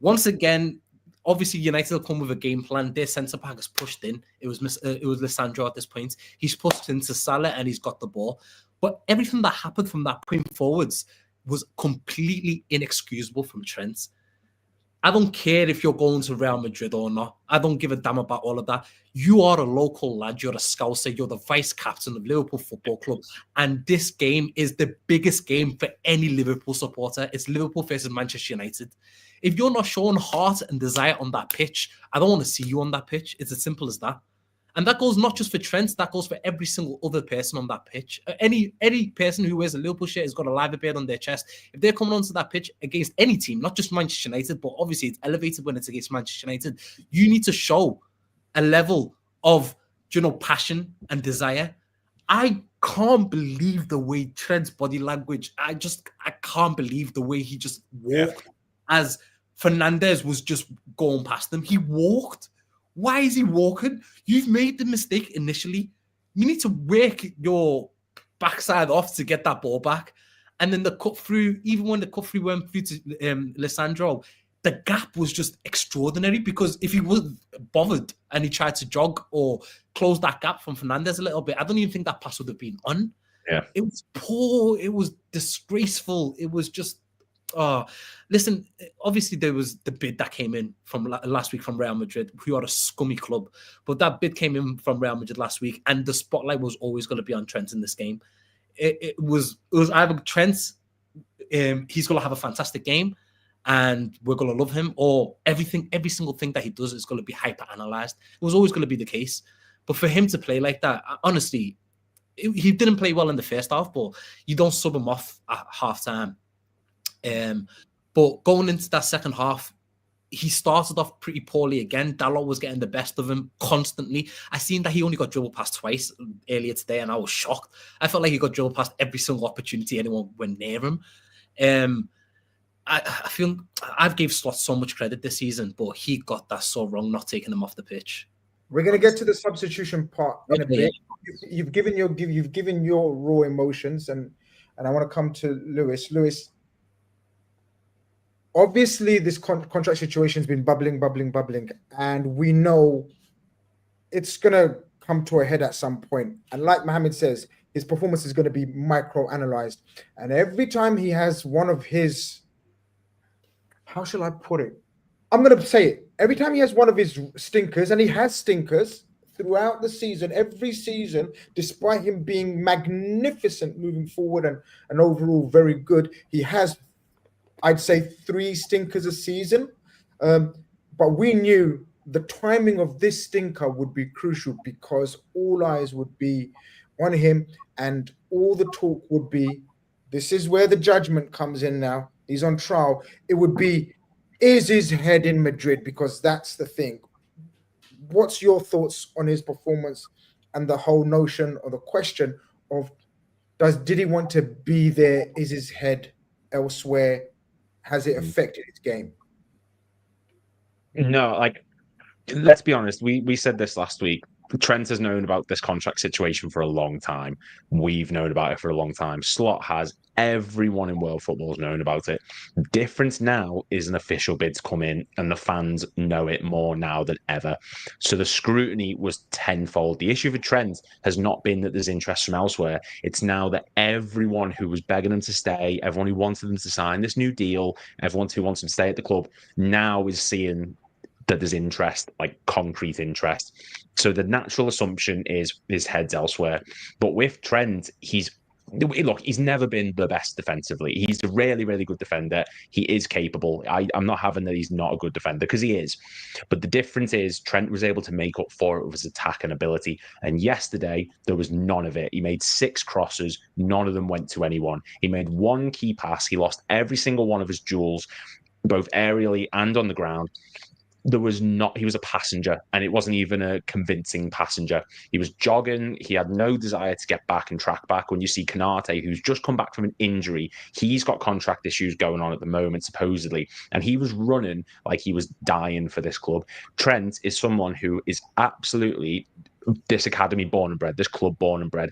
Once again, obviously, United will come with a game plan. Their centre back is pushed in. It was Lissandro at this point. He's pushed into Salah, and he's got the ball. But everything that happened from that point forwards was completely inexcusable from Trent. I don't care if you're going to Real Madrid or not. I don't give a damn about all of that. You are a local lad. You're a Scouser. You're the vice captain of Liverpool Football Club. And this game is the biggest game for any Liverpool supporter. It's Liverpool versus Manchester United. If you're not showing heart and desire on that pitch, I don't want to see you on that pitch. It's as simple as that. And that goes not just for Trent, that goes for every single other person on that pitch. Any person who wears a Liverpool shirt has got a live beard on their chest. If they're coming onto that pitch against any team, not just Manchester United, but obviously it's elevated when it's against Manchester United, you need to show a level of, passion and desire. I can't believe the way Trent's body language, I can't believe the way he just walked as Fernandes was just going past him. He walked. Why is he walking? You've made the mistake initially. You need to work your backside off to get that ball back. And then the cut through, even when the cut through went through to Lissandro, the gap was just extraordinary, because if he was bothered and he tried to jog or close that gap from Fernandes a little bit, I don't even think that pass would have been on. Yeah. It was poor. It was disgraceful. It was just Oh, listen, obviously there was the bid that came in from last week from Real Madrid, who are a scummy club. But that bid came in from Real Madrid last week, and the spotlight was always going to be on Trent in this game. It was either Trent, he's going to have a fantastic game, and we're going to love him, or every single thing that he does is going to be hyper analyzed. It was always going to be the case. But for him to play like that, honestly, he didn't play well in the first half, but you don't sub him off at half time. But going into that second half, he started off pretty poorly again. Dalot was getting the best of him constantly. I seen that he only got dribbled past twice earlier today, and I was shocked. I felt like he got dribbled past every single opportunity anyone went near him. I feel I've gave Slot so much credit this season, but he got that so wrong, not taking him off the pitch. We're going to get to the substitution part in a bit. You've given your raw emotions, and I want to come to Lewis. Lewis, obviously this contract situation has been bubbling, and we know it's going to come to a head at some point. And like Mohammed says, his performance is going to be micro-analyzed. And every time he has one of his, how shall I put it? I'm going to say it. Every time he has one of his stinkers, and he has stinkers throughout the season, every season, despite him being magnificent moving forward and overall very good, he has, I'd say, 3 stinkers a season. But we knew the timing of this stinker would be crucial because all eyes would be on him and all the talk would be, this is where the judgment comes in now. He's on trial. It would be, is his head in Madrid? Because that's the thing. What's your thoughts on his performance and the whole notion or the question of did he want to be there? Is his head elsewhere? Has it affected his game? No, like, let's be honest. We said this last week. Trent has known about this contract situation for a long time. We've known about it for a long time. Slot has. Everyone in world football has known about it. The difference now is an official bid's come in, and the fans know it more now than ever. So the scrutiny was tenfold. The issue for Trent has not been that there's interest from elsewhere. It's now that everyone who was begging him to stay, everyone who wanted him to sign this new deal, everyone who wants him to stay at the club, now is seeing that there's interest, like concrete interest. So the natural assumption is his head's elsewhere. But with Trent, he's never been the best defensively. He's a really, really good defender. He is capable. I'm not having that he's not a good defender, because he is. But the difference is Trent was able to make up for it with his attack and ability. And yesterday, there was none of it. He made 6 crosses. None of them went to anyone. He made 1 key pass. He lost every single one of his duels, both aerially and on the ground. He was a passenger, and it wasn't even a convincing passenger. He was jogging. He had no desire to get back and track back. When you see KHANAGE, who's just come back from an injury, he's got contract issues going on at the moment, supposedly, and he was running like he was dying for this club. Trent is someone who is absolutely this academy born and bred, this club born and bred.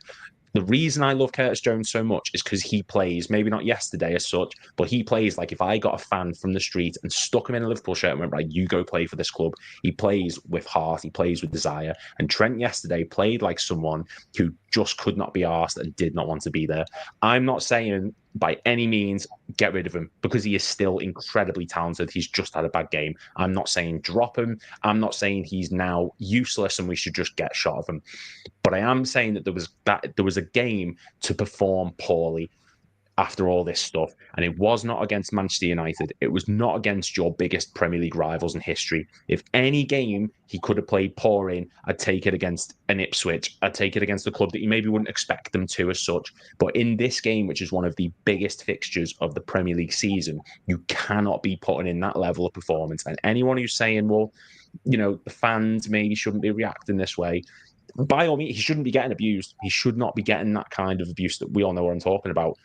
The reason I love Curtis Jones so much is because he plays, maybe not yesterday as such, but he plays like if I got a fan from the street and stuck him in a Liverpool shirt and went, right, you go play for this club. He plays with heart. He plays with desire. And Trent yesterday played like someone who just could not be arsed and did not want to be there. I'm not saying by any means get rid of him, because he is still incredibly talented. He's just had a bad game. I'm not saying drop him. I'm not saying he's now useless and we should just get shot of him. But I am saying that there was a game to perform poorly after all this stuff. And it was not against Manchester United. It was not against your biggest Premier League rivals in history. If any game he could have played poor in, I'd take it against an Ipswich. I'd take it against a club that you maybe wouldn't expect them to as such. But in this game, which is one of the biggest fixtures of the Premier League season, you cannot be putting in that level of performance. And anyone who's saying, well, the fans maybe shouldn't be reacting this way, by all means, he shouldn't be getting abused. He should not be getting that kind of abuse that we all know what I'm talking about.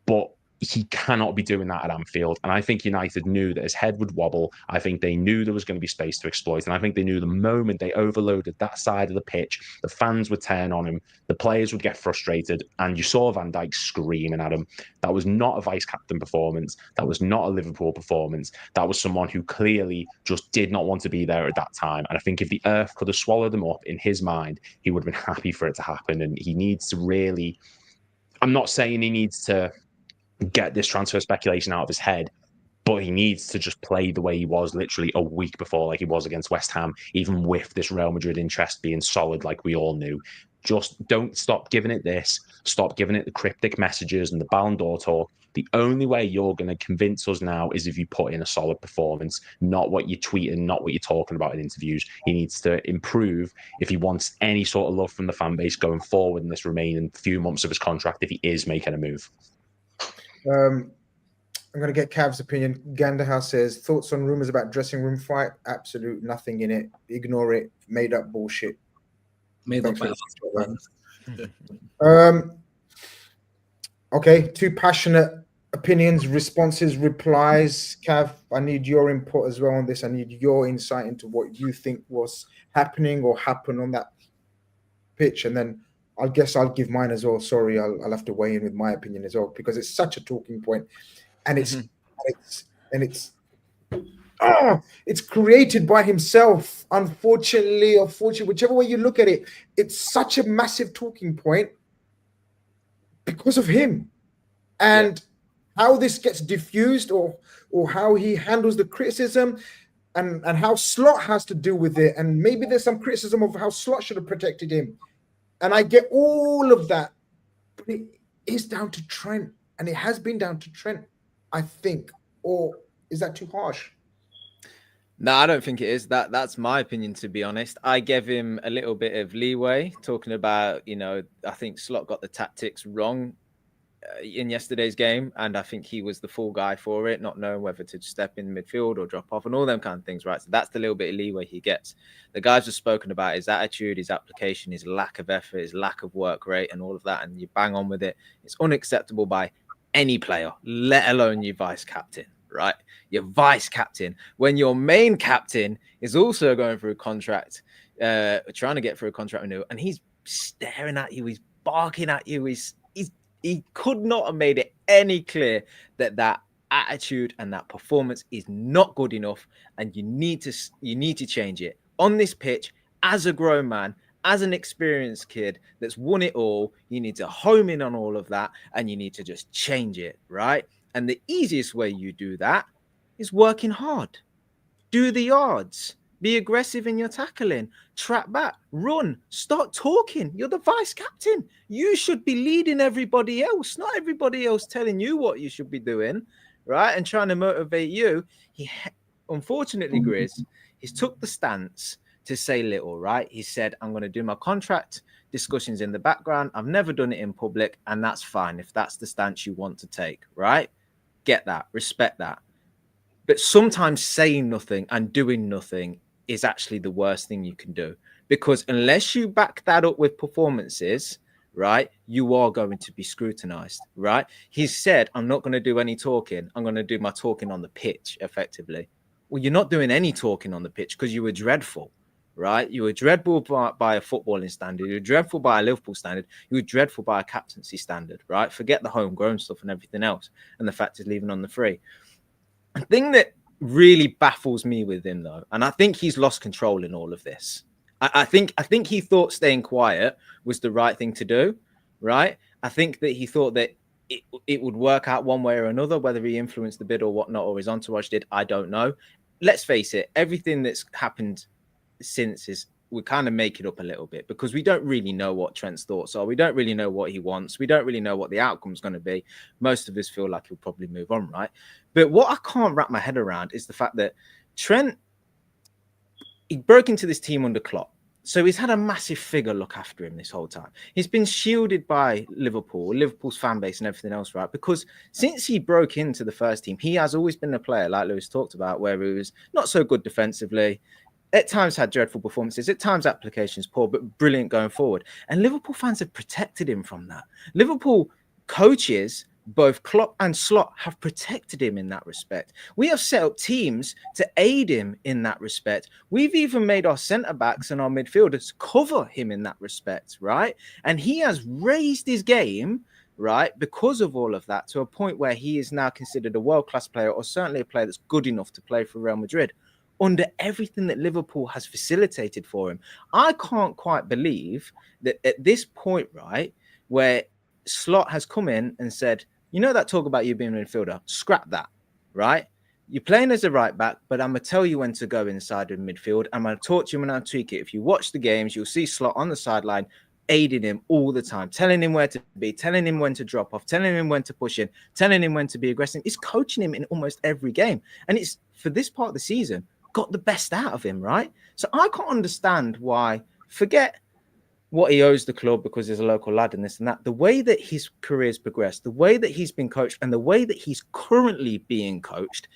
But he cannot be doing that at Anfield. And I think United knew that his head would wobble. I think they knew there was going to be space to exploit. And I think they knew the moment they overloaded that side of the pitch, the fans would turn on him, the players would get frustrated. And you saw Van Dijk screaming at him. That was not a vice-captain performance. That was not a Liverpool performance. That was someone who clearly just did not want to be there at that time. And I think if the earth could have swallowed him up in his mind, he would have been happy for it to happen. And he needs to really... I'm not saying he needs to get this transfer speculation out of his head. But he needs to just play the way he was literally a week before, like he was against West Ham, even with this Real Madrid interest being solid, like we all knew. Just don't stop giving it this. Stop giving it the cryptic messages and the Ballon d'Or talk. The only way you're going to convince us now is if you put in a solid performance, not what you're tweeting, not what you're talking about in interviews. He needs to improve if he wants any sort of love from the fan base going forward in this remaining few months of his contract, if he is making a move. I'm going to get Cav's opinion. Ganderhouse says, thoughts on rumors about dressing room fight? Absolute nothing in it. Ignore it. Made up bullshit. Made up by Okay, two passionate opinions, responses, replies. Cav, I need your input as well on this. I need your insight into what you think was happening or happened on that pitch. And then I guess I'll give mine as well. Sorry, I'll have to weigh in with my opinion as well, because it's such a talking point. And it's created by himself, unfortunately or fortunately, whichever way you look at it. It's such a massive talking point because of him, and how this gets diffused, or how he handles the criticism, and how Slot has to deal with it. And maybe there's some criticism of how Slot should have protected him, and I get all of that, but it is down to Trent, and it has been down to Trent, I think. Or is that too harsh? No, I don't think it is. That's my opinion, to be honest. I gave him a little bit of leeway, talking about, I think Slot got the tactics wrong in yesterday's game, and I think he was the full guy for it, not knowing whether to step in midfield or drop off and all them kind of things, right? So that's the little bit of leeway he gets. The guys have spoken about his attitude, his application, his lack of effort, his lack of work rate, and all of that, and you bang on with it. It's unacceptable by any player, let alone your vice captain, right? Your vice captain, when your main captain is also going through a contract, trying to get through a contract renewal, and he's staring at you, he's barking at you, he could not have made it any clear that attitude and that performance is not good enough, and you need to change it on this pitch. As a grown man, as an experienced kid that's won it all, you need to home in on all of that, and you need to just change it, right? And the easiest way you do that is working hard. Do the yards. Be aggressive in your tackling. Trap back. Run. Start talking. You're the vice captain. You should be leading everybody else, not everybody else telling you what you should be doing, right? And trying to motivate you. Unfortunately, Grizz, he's took the stance to say little, right? He said, I'm going to do my contract discussions in the background. I've never done it in public, and that's fine if that's the stance you want to take, right? Get that. Respect that. But sometimes saying nothing and doing nothing is actually the worst thing you can do, because unless you back that up with performances, right, you are going to be scrutinized, right? He said, I'm not going to do any talking. I'm going to do my talking on the pitch, effectively. Well, you're not doing any talking on the pitch because you were dreadful, right? You were dreadful by a footballing standard. You were dreadful by a Liverpool standard. You were dreadful by a captaincy standard, right? Forget the homegrown stuff and everything else, and the fact he's leaving on the free. The thing that really baffles me with him, though, and I think he's lost control in all of this. I think he thought staying quiet was the right thing to do, right? I think that he thought that it would work out one way or another, whether he influenced the bid or whatnot, or his entourage did, I don't know. Let's face it, everything that's happened since is, we kind of make it up a little bit, because we don't really know what Trent's thoughts are. We don't really know what he wants. We don't really know what the outcome's going to be. Most of us feel like he'll probably move on, right? But what I can't wrap my head around is the fact that Trent, he broke into this team under Klopp. So he's had a massive figure look after him this whole time. He's been shielded by Liverpool's fan base and everything else, right? Because since he broke into the first team, he has always been a player, like Lewis talked about, where he was not so good defensively, at times had dreadful performances, at times applications poor, but brilliant going forward. And Liverpool fans have protected him from that. Liverpool coaches, both Klopp and Slot, have protected him in that respect. We have set up teams to aid him in that respect. We've even made our centre-backs and our midfielders cover him in that respect, right? And he has raised his game, right, because of all of that, to a point where he is now considered a world-class player, or certainly a player that's good enough to play for Real Madrid, under everything that Liverpool has facilitated for him. I can't quite believe that at this point, right, where Slot has come in and said, You know that talk about you being a midfielder? Scrap that, right? You're playing as a right back, but I'm going to tell you when to go inside of midfield. I'm going to talk to you when I tweak it. If you watch the games, you'll see Slot on the sideline, aiding him all the time, telling him where to be, telling him when to drop off, telling him when to push in, telling him when to be aggressive. He's coaching him in almost every game. And it's for this part of the season, got the best out of him, right? So I can't understand why, forget what he owes the club because he's a local lad and this and that. The way that his career's progressed, the way that he's been coached, and the way that he's currently being coached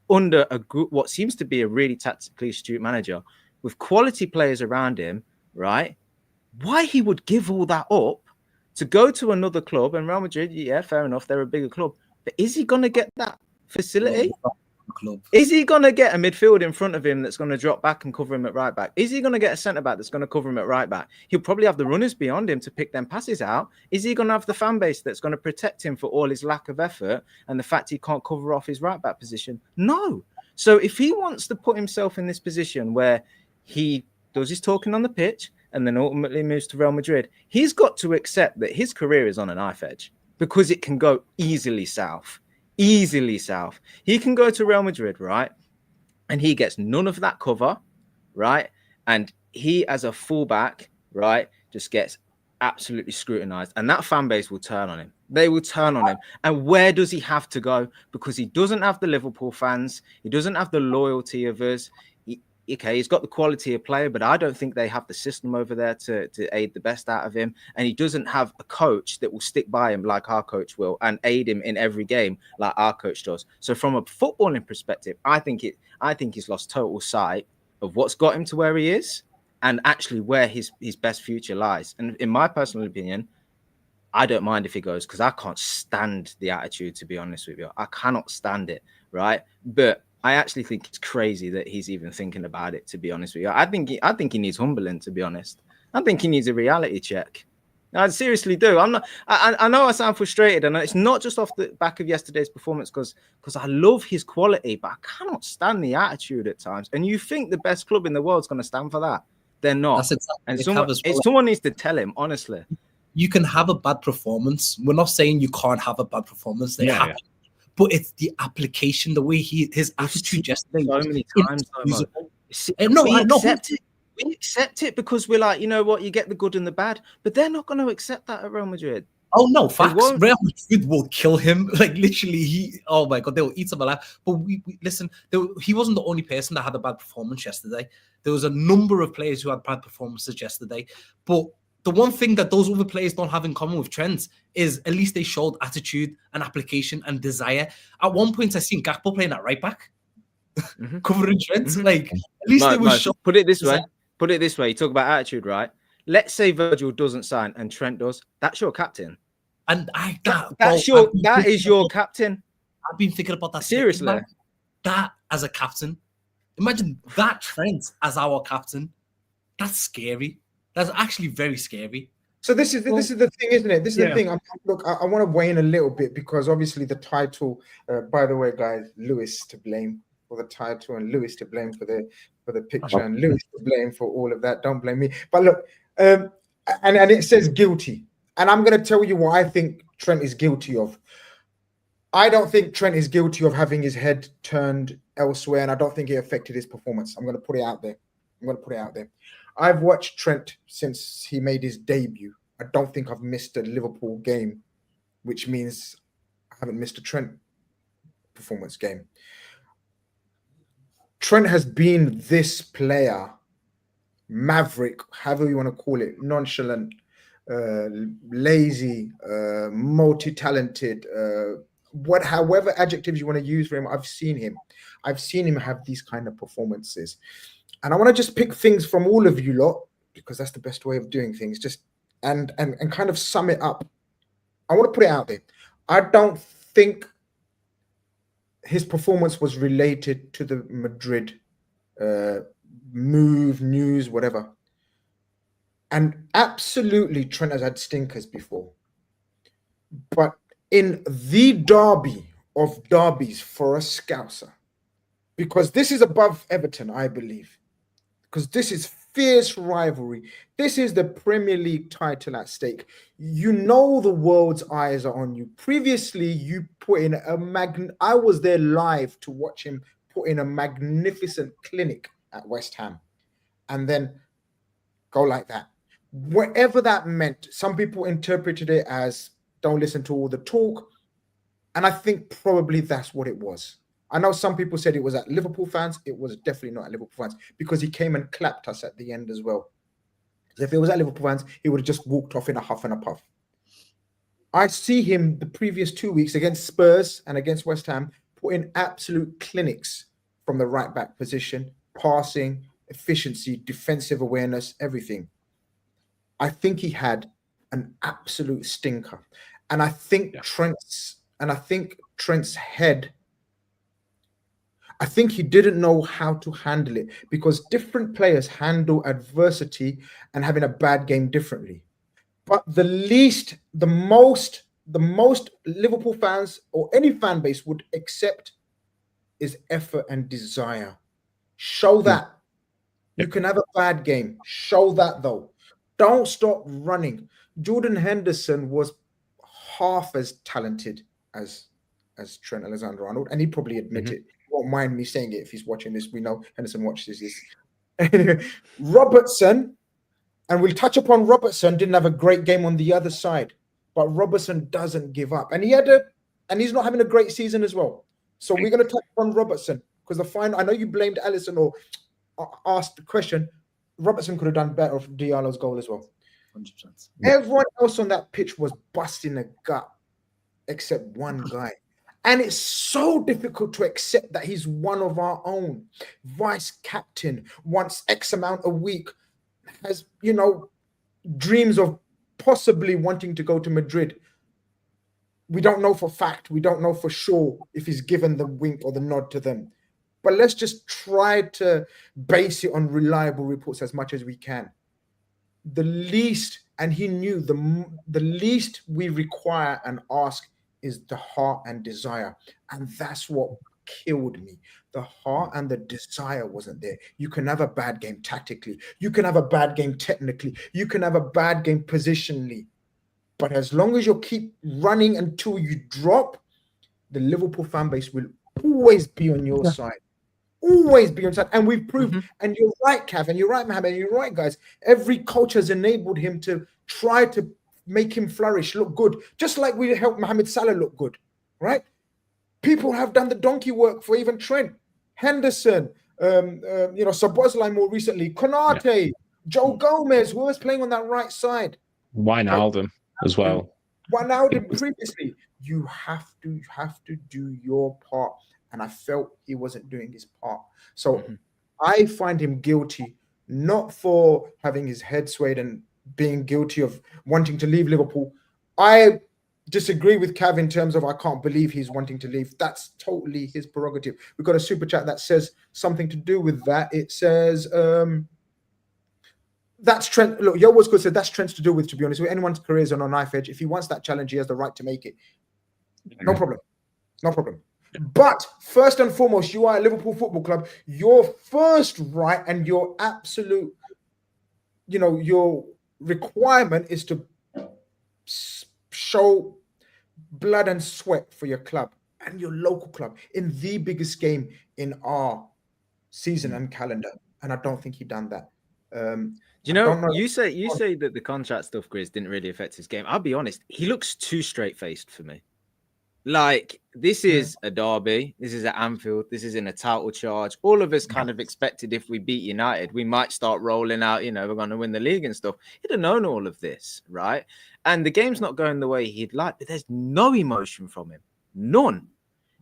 under a group, what seems to be a really tactically astute manager with quality players around him, right? Why he would give all that up to go to another club, and Real Madrid, yeah, fair enough, they're a bigger club, but is he going to get that facility? Club. Is he going to get a midfield in front of him that's going to drop back and cover him at right back? Is he going to get a centre back that's going to cover him at right back? He'll probably have the runners beyond him to pick them passes out. Is he going to have the fan base that's going to protect him for all his lack of effort and the fact he can't cover off his right back position? No. So if he wants to put himself in this position where he does his talking on the pitch and then ultimately moves to Real Madrid, he's got to accept that his career is on a knife edge because it can go easily south. Easily south. He can go to Real Madrid, right? And he gets none of that cover, right? And he, as a fullback, right, just gets absolutely scrutinized. And that fan base will turn on him. They will turn on him. And where does he have to go? Because he doesn't have the Liverpool fans. He doesn't have the loyalty of us. Okay, he's got the quality of player, but I don't think they have the system over there to aid the best out of him. And he doesn't have a coach that will stick by him like our coach will and aid him in every game like our coach does. So from a footballing perspective, I think he's lost total sight of what's got him to where he is and actually where his best future lies. And in my personal opinion, I don't mind if he goes because I can't stand the attitude, to be honest with you. I cannot stand it, right? But I actually think it's crazy that he's even thinking about it, to be honest with you. I think he needs humbling, to be honest. I think he needs a reality check. I seriously do. I know I sound frustrated, and it's not just off the back of yesterday's performance because I love his quality, but I cannot stand the attitude at times. And you think the best club in the world is going to stand for that? They're not. That's exactly and someone needs to tell him, honestly. You can have a bad performance. We're not saying you can't have a bad performance. They happen. Yeah. But it's the application, the way his attitude yesterday. So many times. We accept it because we're like, you know what, you get the good and the bad, but they're not going to accept that at Real Madrid. Oh no, facts. Real Madrid will kill him. Like literally, oh my god, they will eat him alive. But we listen. He wasn't the only person that had a bad performance yesterday. There was a number of players who had bad performances yesterday. But the one thing that those other players don't have in common with Trent is at least they showed attitude and application and desire. At one point, I seen Gakpo playing at right back, covering Trent. Like at least they were showing. Put it this way. You talk about attitude, right? Let's say Virgil doesn't sign and Trent does. That's your captain. And that is your captain. I've been thinking about that seriously. That as a captain, imagine that Trent as our captain. That's scary. That's actually very scary. So this is the thing, isn't it? This is the thing. Look, I want to weigh in a little bit because obviously the title. By the way, guys, Lewis to blame for the title and Lewis to blame for the picture and Lewis to blame for all of that. Don't blame me. But look, and it says guilty, and I'm going to tell you what I think Trent is guilty of. I don't think Trent is guilty of having his head turned elsewhere, and I don't think it affected his performance. I'm going to put it out there. I've watched Trent since he made his debut. I don't think I've missed a Liverpool game, which means I haven't missed a Trent performance game. Trent has been this player, maverick, however you want to call it, nonchalant, lazy, multi-talented, however adjectives you want to use for him. I've seen him have these kind of performances. And I want to just pick things from all of you lot, because that's the best way of doing things, just and kind of sum it up. I want to put it out there. I don't think his performance was related to the Madrid move, news, whatever. And absolutely, Trent has had stinkers before. But in the derby of derbies for a Scouser, because this is above Everton, I believe, because this is fierce rivalry. This is the Premier League title at stake. You know the world's eyes are on you. Previously, you put in I was there live to watch him put in a magnificent clinic at West Ham, and then go like that. Whatever that meant, some people interpreted it as don't listen to all the talk, and I think probably that's what it was. I know some people said it was at Liverpool fans. It was definitely not at Liverpool fans because he came and clapped us at the end as well. So if it was at Liverpool fans, he would have just walked off in a huff and a puff. I see him the previous 2 weeks against Spurs and against West Ham put in absolute clinics from the right back position, passing, efficiency, defensive awareness, everything. I think he had an absolute stinker. And I think Trent's head, I think he didn't know how to handle it because different players handle adversity and having a bad game differently. But the most Liverpool fans or any fan base would accept is effort and desire. Show that. You can have a bad game. Show that though. Don't stop running. Jordan Henderson was half as talented as Trent Alexander Arnold, and he'd probably admit it. He won't mind me saying it if he's watching this. We know Henderson watches this. Robertson, and we'll touch upon Robertson, didn't have a great game on the other side, but Robertson doesn't give up, and he's not having a great season as well. So we're going to touch upon Robertson because I know you blamed Alisson or asked the question. Robertson could have done better of Diallo's goal as well. 100%. Everyone else on that pitch was busting a gut except one guy. And it's so difficult to accept that he's one of our own. Vice captain, wants X amount a week, has, dreams of possibly wanting to go to Madrid. We don't know for fact. We don't know for sure if he's given the wink or the nod to them. But let's just try to base it on reliable reports as much as we can. The least, and he knew the least we require and ask is the heart and desire. And that's what killed me. The heart and the desire wasn't there. You can have a bad game tactically. You can have a bad game technically. You can have a bad game positionally. But as long as you keep running until you drop, the Liverpool fan base will always be on your side. Always be on side. And we've proved, and you're right, Cav, and you're right, Mohammed, and you're right, guys. Every coach has enabled him to try to make him flourish, look good, just like we helped Mohamed Salah look good, right? People have done the donkey work for even Trent, Henderson, Szoboszlai more recently, Konate, Joe Gomez, who was playing on that right side. Wijnaldum as well. Wijnaldum previously. You have to do your part. And I felt he wasn't doing his part. So I find him guilty, not for having his head swayed and being guilty of wanting to leave Liverpool. I disagree with Cav in terms of I can't believe he's wanting to leave. That's totally his prerogative. We've got a super chat that says something to do with that. It says, that's Trent. Look, Yo was good said that's Trent's to do with, to be honest with anyone's careers on a knife edge. If he wants that challenge, he has the right to make it. No problem. No problem. But first and foremost, you are a Liverpool Football Club. Your first right and your absolute, your requirement is to show blood and sweat for your club and your local club in the biggest game in our season and calendar. And I don't think he done that. You say that the contract stuff, Grizz, didn't really affect his game. I'll be honest, he looks too straight-faced for me. Like, this is a derby. This is at Anfield. This is in a title charge. All of us kind of expected if we beat United, we might start rolling out, we're going to win the league and stuff. He'd have known all of this, right? And the game's not going the way he'd like, but there's no emotion from him. None.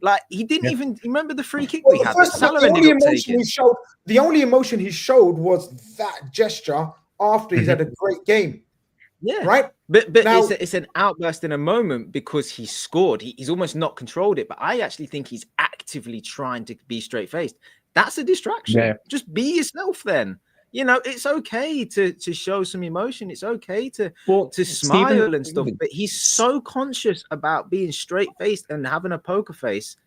Like, he didn't even remember the free kick we had. The only emotion he showed was that gesture after he's had a great game. Yeah. Right. But now, it's an outburst in a moment because he scored. He's almost not controlled it. But I actually think he's actively trying to be straight-faced. That's a distraction. Yeah. Just be yourself then. It's okay to show some emotion. It's okay to smile and stuff. But he's so conscious about being straight-faced and having a poker face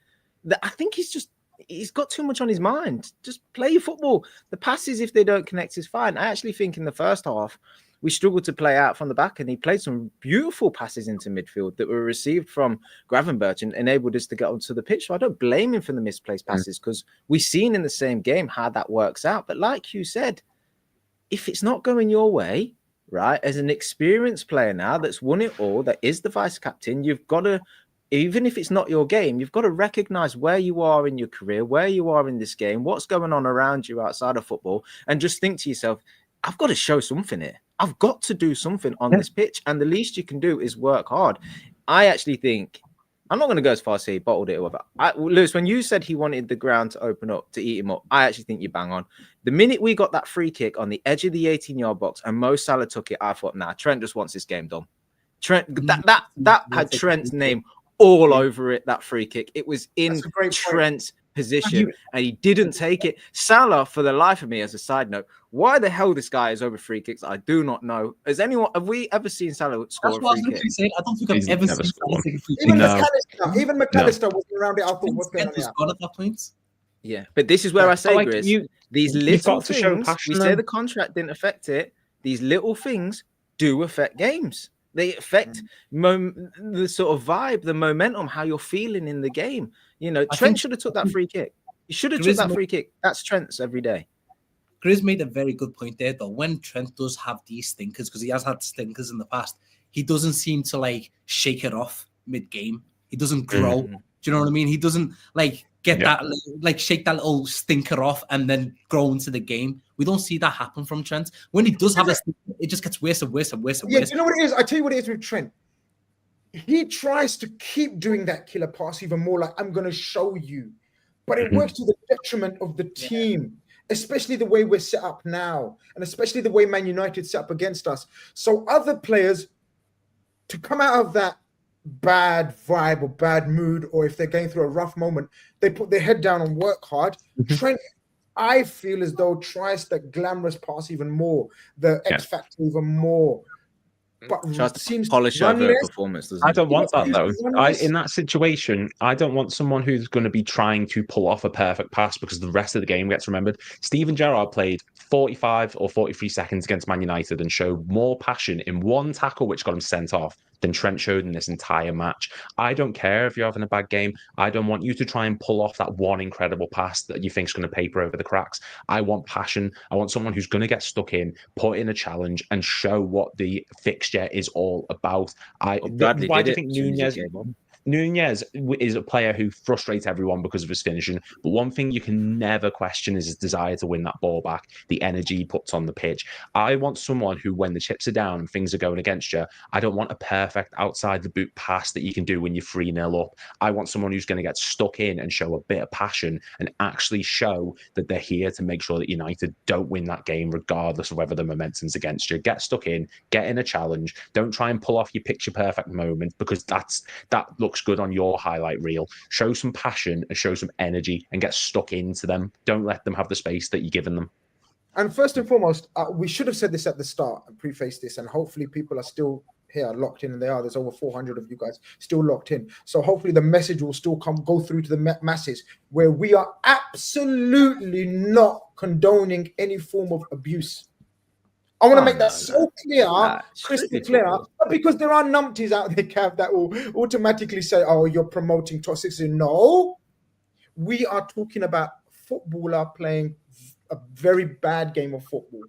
that I think he's he's got too much on his mind. Just play your football. The passes, if they don't connect, is fine. I actually think in the first half, we struggled to play out from the back, and he played some beautiful passes into midfield that were received from Gravenberch and enabled us to get onto the pitch. So I don't blame him for the misplaced passes, because we've seen in the same game how that works out. But like you said, if it's not going your way, right, as an experienced player now that's won it all, that is the vice captain, you've got to, even if it's not your game, you've got to recognize where you are in your career, where you are in this game, what's going on around you outside of football, and just think to yourself, I've got to show something here. I've got to do something on this pitch, and the least you can do is work hard. I actually think, I'm not going to go as far as say he bottled it or whatever. Lewis, when you said he wanted the ground to open up, to eat him up, I actually think you bang on. The minute we got that free kick on the edge of the 18-yard box and Mo Salah took it, I thought, nah, Trent just wants this game done. Trent, that had Trent's name all over it, that free kick. It was in Trent's position, and he didn't take it. Salah, for the life of me, as a side note, why the hell this guy is over free kicks, I do not know. Have we ever seen Salah score a free kick? Saying. I don't think I've ever seen Salah take a free kick. Even McAllister was around it. I thought, what's going on here? Gone at that point. Yeah, but this is where I say, Grizz, these little things, we say the contract didn't affect it. These little things do affect games. They affect the sort of vibe, the momentum, how you're feeling in the game. You know, Trent should have took that free kick. He should have took that free kick. That's Trent's every day. Grizz made a very good point there, though. When Trent does have these stinkers, because he has had stinkers in the past, he doesn't seem to like shake it off mid-game. He doesn't grow. Do you know what I mean? He doesn't like get that, like shake that little stinker off and then grow into the game. We don't see that happen from Trent. When he does have a stinker, it just gets worse and worse and worse and worse. Do you know what it is? I tell you what it is with Trent. He tries to keep doing that killer pass even more, like, I'm going to show you. But it works to the detriment of the team, especially the way we're set up now, and especially the way Man United set up against us. So other players, to come out of that bad vibe or bad mood, or if they're going through a rough moment, they put their head down and work hard. Trent, I feel as though, tries the glamorous pass even more, the X factor even more. But seems polish over performance. I don't want that though. In that situation, I don't want someone who's going to be trying to pull off a perfect pass, because the rest of the game gets remembered. Steven Gerrard played 45 or 43 seconds against Man United and showed more passion in one tackle, which got him sent off, than Trent showed in this entire match. I don't care if you're having a bad game. I don't want you to try and pull off that one incredible pass that you think is going to paper over the cracks. I want passion. I want someone who's going to get stuck in, put in a challenge, and show what the fixture is all about. Why do you think Nunez is a player who frustrates everyone because of his finishing, but one thing you can never question is his desire to win that ball back, the energy he puts on the pitch. I want someone who, when the chips are down and things are going against you, I don't want a perfect outside the boot pass that you can do when you're 3-0 up. I want someone who's going to get stuck in and show a bit of passion and actually show that they're here to make sure that United don't win that game regardless of whether the momentum's against you. Get stuck in, get in a challenge. Don't try and pull off your picture perfect moment, because that looks good on your highlight reel. Show some passion and show some energy and get stuck into them. Don't let them have the space that you're giving them. And first and foremost, we should have said this at the start and preface this, and hopefully people are still here, locked in, and they are. There's over 400 of you guys still locked in. So hopefully the message will still go through to the masses, where we are absolutely not condoning any form of abuse. I want to make that so clear, crystal clear, because there are numpties out there, Cav, that will automatically say, oh, you're promoting toxicity. No, we are talking about footballer playing a very bad game of football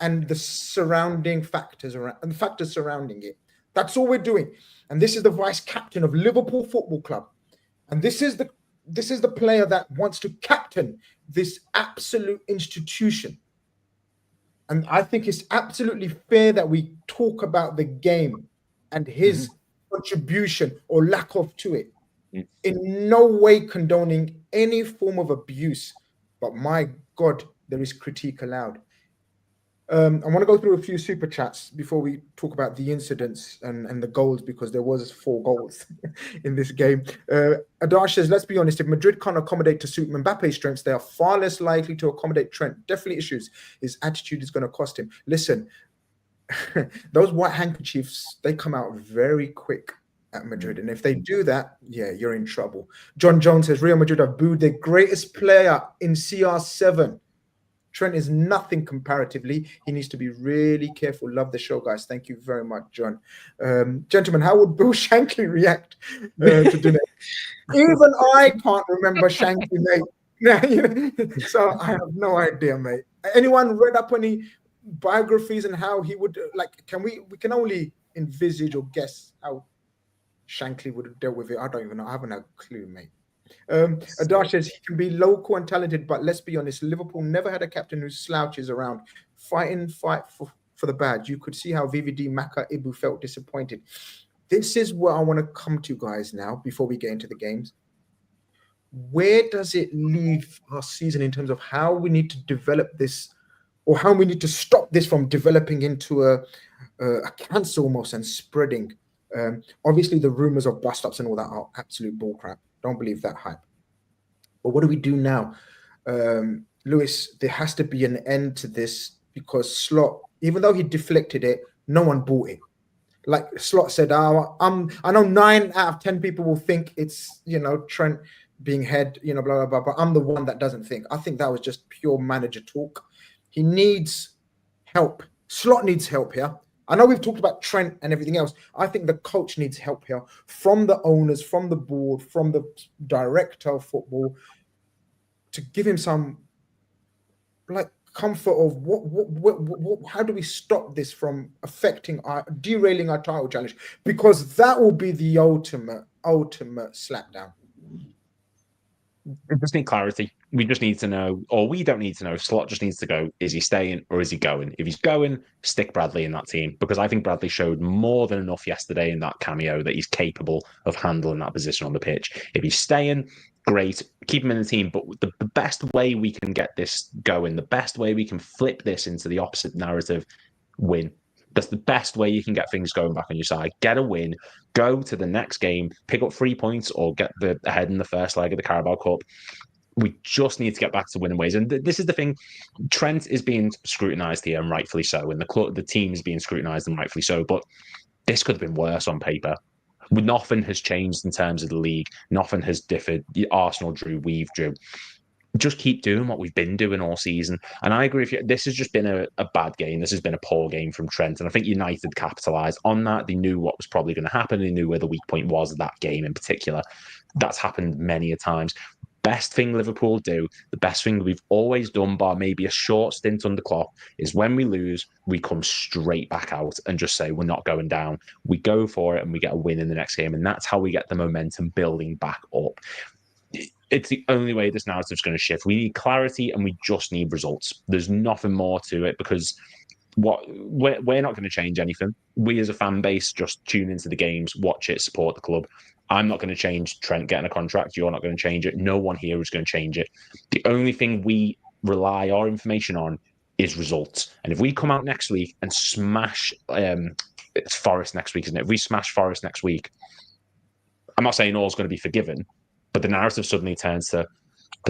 and the surrounding factors around and the factors surrounding it. That's all we're doing. And this is the vice captain of Liverpool Football Club. And this is the player that wants to captain this absolute institution. And I think it's absolutely fair that we talk about the game and his contribution or lack of to it. In no way condoning any form of abuse, but my God, there is critique allowed. I want to go through a few super chats before we talk about the incidents and the goals, because there was 4 goals in this game. Adar says, let's be honest, if Madrid can't accommodate to suit Mbappe's strengths, they are far less likely to accommodate Trent. Definitely issues. His attitude is going to cost him. Listen, those white handkerchiefs, they come out very quick. at Madrid. And if they do that, yeah, you're in trouble. John Jones says Real Madrid have booed their greatest player in CR7. Trent is nothing comparatively. He needs to be really careful. Love the show, guys. Thank you very much, John. Gentlemen, how would Bill Shankly react to dinner? Even I can't remember Shankly, mate. So I have no idea, mate. Anyone read up any biographies and how he would we can only envisage or guess how Shankly would have dealt with it. I don't even know. I haven't a clue, mate. Adash says he can be local and talented, but let's be honest, Liverpool never had a captain who slouches around. Fight for the badge. You could see how VVD, Maka, Ibu felt disappointed. This is where I want to come to, guys, now, before we get into the games. Where does it leave our season in terms of how we need to develop this, or how we need to stop this from developing into a cancer almost and spreading? Obviously, the rumors of bust-ups and all that are absolute bullcrap. Don't believe that hype. But what do we do now? Lewis, there has to be an end to this, because Slot, even though he deflected it, no one bought it. Like Slot said, I know 9 out of 10 people will think it's, Trent being head, blah, blah, blah, but I'm the one that doesn't think. I think that was just pure manager talk. He needs help. Slot needs help here. I know we've talked about Trent and everything else. I think the coach needs help here from the owners, from the board, from the director of football, to give him some comfort of what how do we stop this from derailing our title challenge? Because that will be the ultimate slapdown. We just need clarity. We just need to know, or we don't need to know. Slot just needs to go, is he staying or is he going? If he's going, stick Bradley in that team, because I think Bradley showed more than enough yesterday in that cameo that he's capable of handling that position on the pitch. If he's staying, great, keep him in the team. But the best way we can get this going, the best way we can flip this into the opposite narrative, win. That's the best way you can get things going back on your side. Get a win, go to the next game, pick up 3 points, or get ahead in the first leg of the Carabao Cup. We just need to get back to winning ways. And this is the thing. Trent is being scrutinised here, and rightfully so. And the team is being scrutinised, and rightfully so. But this could have been worse on paper. Nothing has changed in terms of the league. Nothing has differed. Arsenal drew, we've drew. Just keep doing what we've been doing all season. And I agree with you. This has just been a bad game. This has been a poor game from Trent. And I think United capitalised on that. They knew what was probably going to happen. They knew where the weak point was of that game in particular. That's happened many a times. Best thing Liverpool do, the best thing we've always done, bar maybe a short stint under Klopp, is when we lose, we come straight back out and just say we're not going down. We go for it and we get a win in the next game. And that's how we get the momentum building back up. It's the only way this narrative is going to shift. We need clarity and we just need results. There's nothing more to it, because we're not going to change anything. We as a fan base just tune into the games, watch it, support the club. I'm not going to change Trent getting a contract. You're not going to change it. No one here is going to change it. The only thing we rely our information on is results. And if we come out next week and smash it's Forest next week, isn't it? If we smash Forest next week, I'm not saying all's going to be forgiven, but the narrative suddenly turns to,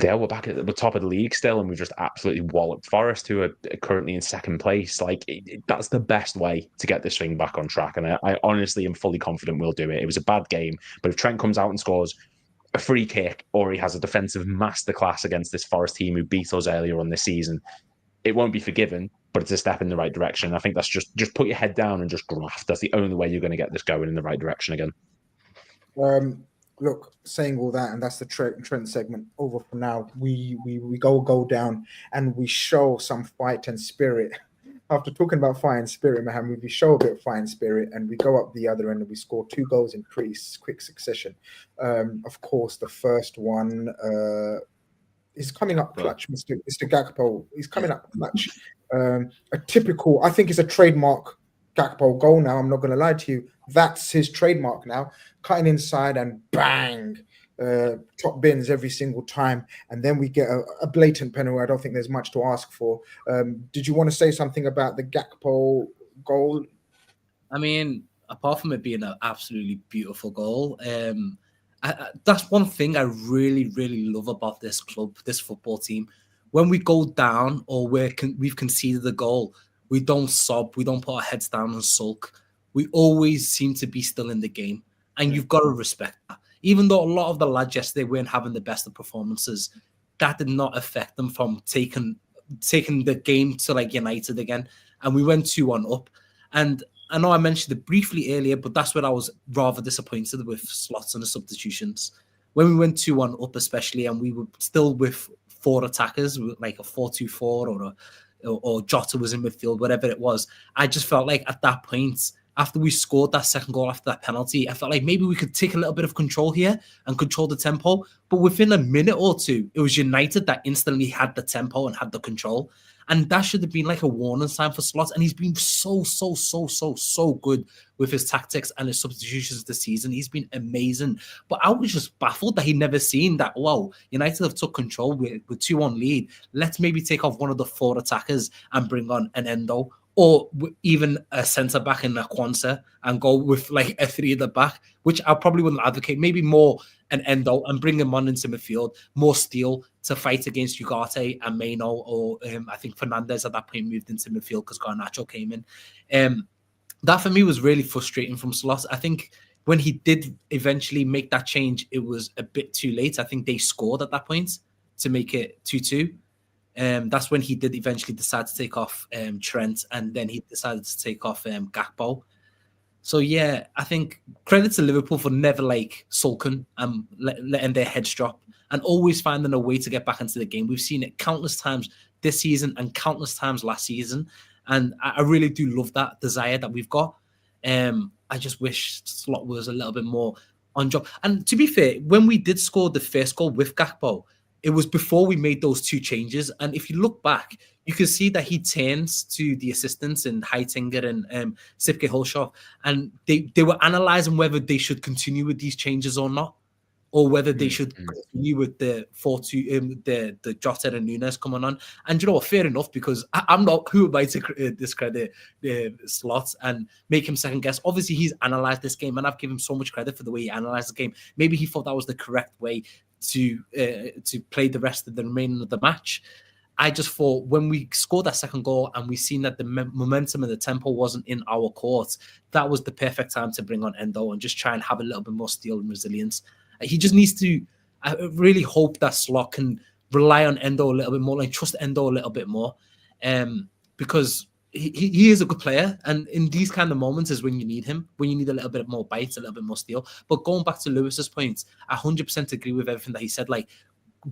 yeah, we're back at the top of the league still, and we've just absolutely walloped Forest, who are currently in second place. That's the best way to get this thing back on track. And I honestly am fully confident we'll do it. It was a bad game, but if Trent comes out and scores a free kick, or he has a defensive masterclass against this Forest team who beat us earlier on this season, it won't be forgiven, but it's a step in the right direction. I think that's just put your head down and just graft. That's the only way you're going to get this going in the right direction again. Look, saying all that, and that's the Trent segment over for now. We go down and we show some fight and spirit. After talking about fight and spirit, Mohammed, we show a bit of fight and spirit, and we go up the other end and we score 2 goals in pretty quick succession. Of course, the first one is coming up clutch, Mr. Gakpo. He's coming up clutch. A typical, I think it's a trademark Gakpo goal now. I'm not going to lie to you. That's his trademark now. Cutting inside and bang, top bins every single time. And then we get a blatant penalty. I don't think there's much to ask for. Did you want to say something about the Gakpo goal? I mean, apart from it being an absolutely beautiful goal, that's one thing I really, really love about this club, this football team. When we go down or we've conceded a goal, we don't sob, we don't put our heads down and sulk. We always seem to be still in the game. And you've got to respect that. Even though a lot of the lads yesterday weren't having the best of performances, that did not affect them from taking the game to like United again. And we went 2-1 up. And I know I mentioned it briefly earlier, but that's where I was rather disappointed with slots and the substitutions. When we went 2-1 up, especially, and we were still with 4 attackers, like a 4-2-4 or Jota was in midfield, whatever it was, I just felt like at that point, after we scored that second goal after that penalty, I felt like maybe we could take a little bit of control here and control the tempo. But within a minute or two, it was United that instantly had the tempo and had the control. And that should have been like a warning sign for Slots. And he's been so good with his tactics and his substitutions this season. He's been amazing. But I was just baffled that he never seen that, wow, United have took control with 2-1 lead. Let's maybe take off one of the 4 attackers and bring on an Endo, or even a centre-back in a Kwanzaa and go with like a 3 at the back, which I probably wouldn't advocate. Maybe more an Endo and bring him on into midfield, more steel to fight against Ugarte and Maino, or I think Fernandez at that point moved into midfield because Garnacho came in. That for me was really frustrating from Sloss. I think when he did eventually make that change, it was a bit too late. I think they scored at that point to make it 2-2. That's when he did eventually decide to take off Trent, and then he decided to take off Gakpo. So yeah, I think credit to Liverpool for never like sulking and letting their heads drop and always finding a way to get back into the game. We've seen it countless times this season and countless times last season, and I really do love that desire that we've got. I just wish Slot was a little bit more on job. And to be fair, when we did score the first goal with Gakpo, it was before we made those 2 changes. And if you look back, you can see that he turns to the assistants in Heitinger and Sipke Hulshoff, and they were analysing whether they should continue with these changes or not, or whether they should continue with the 4-2, the Jota and Nunes coming on. And you know what, fair enough, because I'm not, who am I to discredit Slots and make him second guess? Obviously, he's analysed this game, and I've given him so much credit for the way he analysed the game. Maybe he thought that was the correct way to play the rest of the remaining of the match. I just thought when we scored that second goal and we seen that the momentum and the tempo wasn't in our court, that was the perfect time to bring on Endo and just try and have a little bit more steel and resilience. He just needs to, I really hope that Slot can rely on Endo a little bit more, like trust Endo a little bit more, because he is a good player. And in these kind of moments is when you need him, when you need a little bit more bites, a little bit more steel. But going back to Lewis's point, I 100% agree with everything that he said. Like,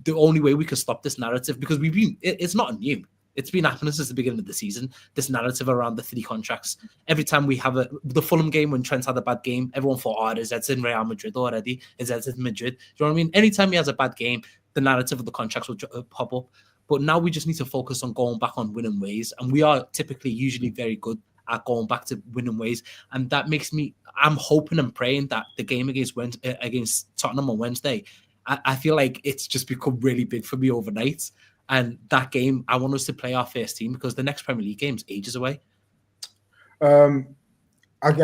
the only way we can stop this narrative, because it's not new. It's been happening since the beginning of the season, this narrative around the 3 contracts. Every time we have the Fulham game when Trent had a bad game, everyone thought, is that in Real Madrid already? Is that in Madrid? Do you know what I mean? Anytime he has a bad game, the narrative of the contracts will pop up. But now we just need to focus on going back on winning ways. And we are typically usually very good at going back to winning ways. And that makes me, I'm hoping and praying that the game against Tottenham on Wednesday, I feel like it's just become really big for me overnight. And that game, I want us to play our first team because the next Premier League game's ages away. I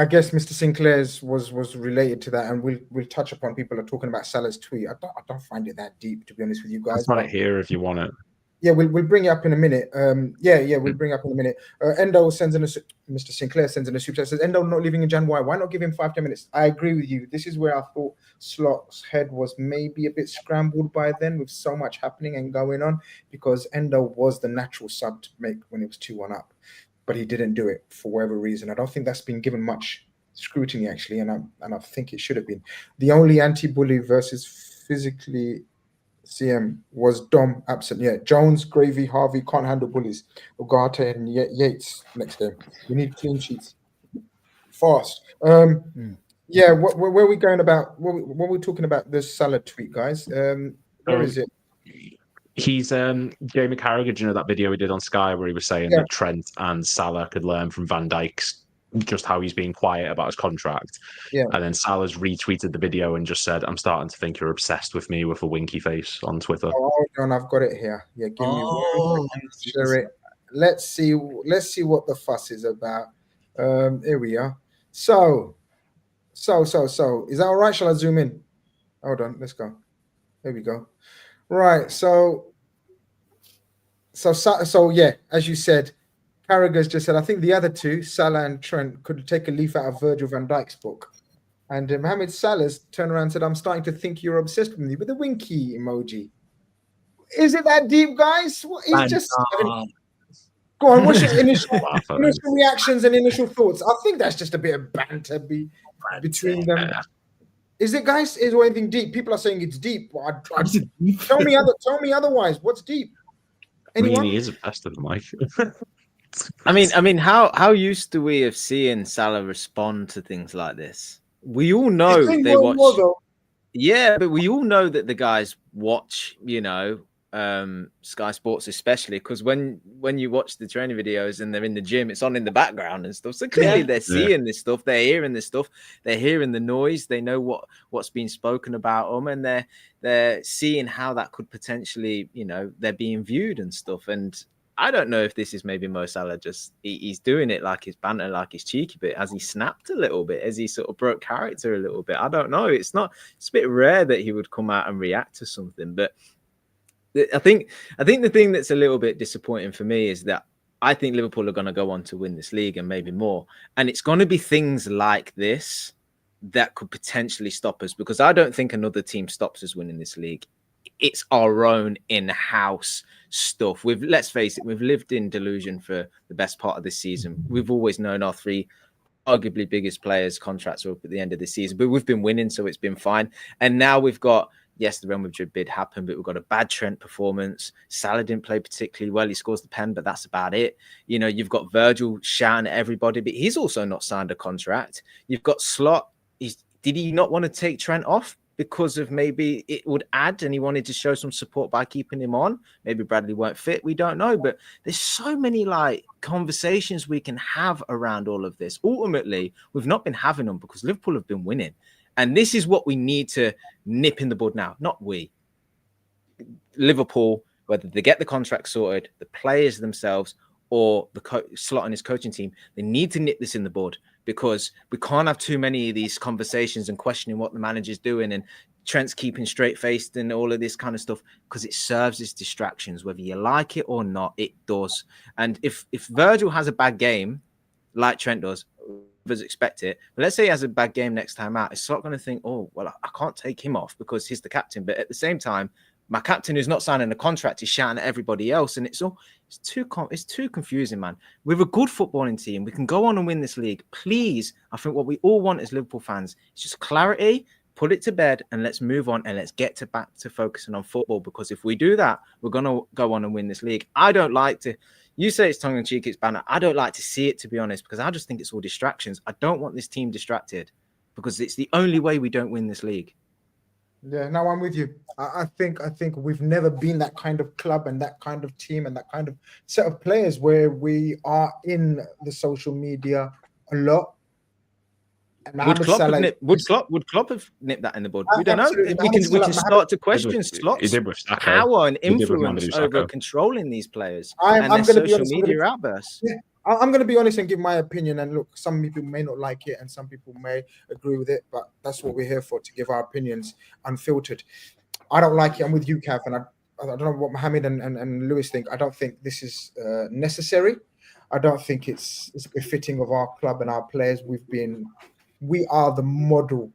guess Mr. Sinclair's was related to that, and we'll touch upon people are talking about Salah's tweet. I don't find it that deep, to be honest with you guys. I've got it here if you want it. Yeah, we'll bring it up in a minute. We'll bring it up in a minute. Endo sends in Mr. Sinclair sends in a super chat, says Endo not leaving in January. Why not give him 5-10 minutes? I agree with you. This is where I thought Slot's head was maybe a bit scrambled by then with so much happening and going on, because Endo was the natural sub to make when it was 2-1 up, but he didn't do it for whatever reason. I don't think that's been given much scrutiny actually, and I think it should have been. The only anti-bully versus physically CM was Dom absent. Yeah, Jones, Gravy, Harvey can't handle bullies. Ugarte and Yates next game. We need clean sheets fast. Yeah, where are we going about? What are we talking about? This Salah tweet, guys. Where is it? He's Jamie Carragher. You know that video we did on Sky where he was saying that Trent and Salah could learn from Van Dijk's just how he's being quiet about his contract. Yeah. And then Salah's retweeted the video and just said, I'm starting to think you're obsessed with me with a winky face on Twitter. Oh, hold on, I've got it here. Yeah, give me one. Share it. Let's see what the fuss is about. Here we are. So. Is that all right? Shall I zoom in? Hold on, let's go. There we go. Right, so yeah, as you said, Carragher's just said, I think the other two, Salah and Trent, could take a leaf out of Virgil van Dijk's book. And Mohamed Salah's turned around and said, "I'm starting to think you're obsessed with me," with a winky emoji. Is it that deep, guys? He's just go on. What's your initial reactions and initial thoughts? I think that's just a bit of banter between them. Is it, guys? Is there anything deep? People are saying it's deep. Tell me otherwise. What's deep? Anyone? He is a best of the mic. I mean, how used to we of seeing Salah respond to things like this? We all know they watch. Yeah, but we all know that the guys watch, Sky Sports, especially because when you watch the training videos and they're in the gym, it's on in the background and stuff. So clearly they're seeing this stuff, they're hearing this stuff, they're hearing the noise, they know what's being spoken about them, and they're seeing how that could potentially, they're being viewed and stuff. And I don't know if this is maybe Mo Salah just he's doing it like his banter, like his cheeky bit. Has he snapped a little bit? Has he sort of broke character a little bit? I don't know. It's a bit rare that he would come out and react to something. But I think the thing that's a little bit disappointing for me is that I think Liverpool are going to go on to win this league and maybe more. And it's going to be things like this that could potentially stop us, because I don't think another team stops us winning this league. It's our own in-house stuff. Let's face it, we've lived in delusion for the best part of this season. We've always known our three arguably biggest players' contracts are up at the end of the season, but we've been winning, so it's been fine. And now we've got, yes, the Real Madrid bid happened, but we've got a bad Trent performance. Salah didn't play particularly well. He scores the pen, but that's about it. You've got Virgil shouting at everybody, but he's also not signed a contract. You've got Slot. Did he not want to take Trent off because of maybe it would add and he wanted to show some support by keeping him on? Maybe Bradley weren't fit. We don't know. But there's so many conversations we can have around all of this. Ultimately, we've not been having them because Liverpool have been winning. And this is what we need to nip in the bud now. Not we. Liverpool, whether they get the contract sorted, the players themselves, or the Slot and his coaching team, they need to nip this in the bud, because we can't have too many of these conversations and questioning what the manager's doing and Trent's keeping straight-faced and all of this kind of stuff, because it serves as distractions. Whether you like it or not, it does. And if Virgil has a bad game, like Trent does, expect it, but let's say he has a bad game next time out, it's not going to think, oh, well, I can't take him off because he's the captain. But at the same time, my captain who's not signing a contract is shouting at everybody else, and it's too confusing, man. We're a good footballing team. We can go on and win this league. Please, I think what we all want as Liverpool fans is just clarity. Put it to bed and let's move on and let's get back to focusing on football, because if we do that, we're going to go on and win this league. I don't like to, you say it's tongue-in-cheek, it's banner. I don't like to see it, to be honest, because I just think it's all distractions. I don't want this team distracted, because it's the only way we don't win this league. Yeah, no, I'm with you. I think we've never been that kind of club and that kind of team and that kind of set of players where we are in the social media a lot. Would Klopp have nipped that in the bud? We don't know. We can start to question Slot's power and influence over controlling these players and their social media outbursts. Yeah, I'm going to be honest and give my opinion. And look, some people may not like it and some people may agree with it, but that's what we're here for, to give our opinions unfiltered. I don't like it. I'm with you, Kath, and I don't know what Mohamed and Lewis think. I don't think this is necessary. I don't think it's befitting of our club and our players. We are the model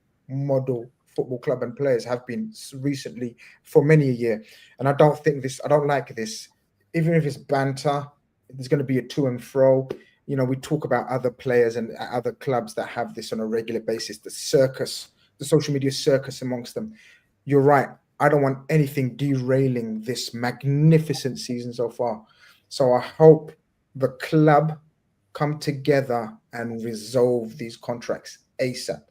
football club, and players have been recently for many a year. And I don't like this. Even if it's banter, there's going to be a to and fro. We talk about other players and other clubs that have this on a regular basis, the social media circus amongst them. You're right. I don't want anything derailing this magnificent season so far. So I hope the club come together and resolve these contracts ASAP,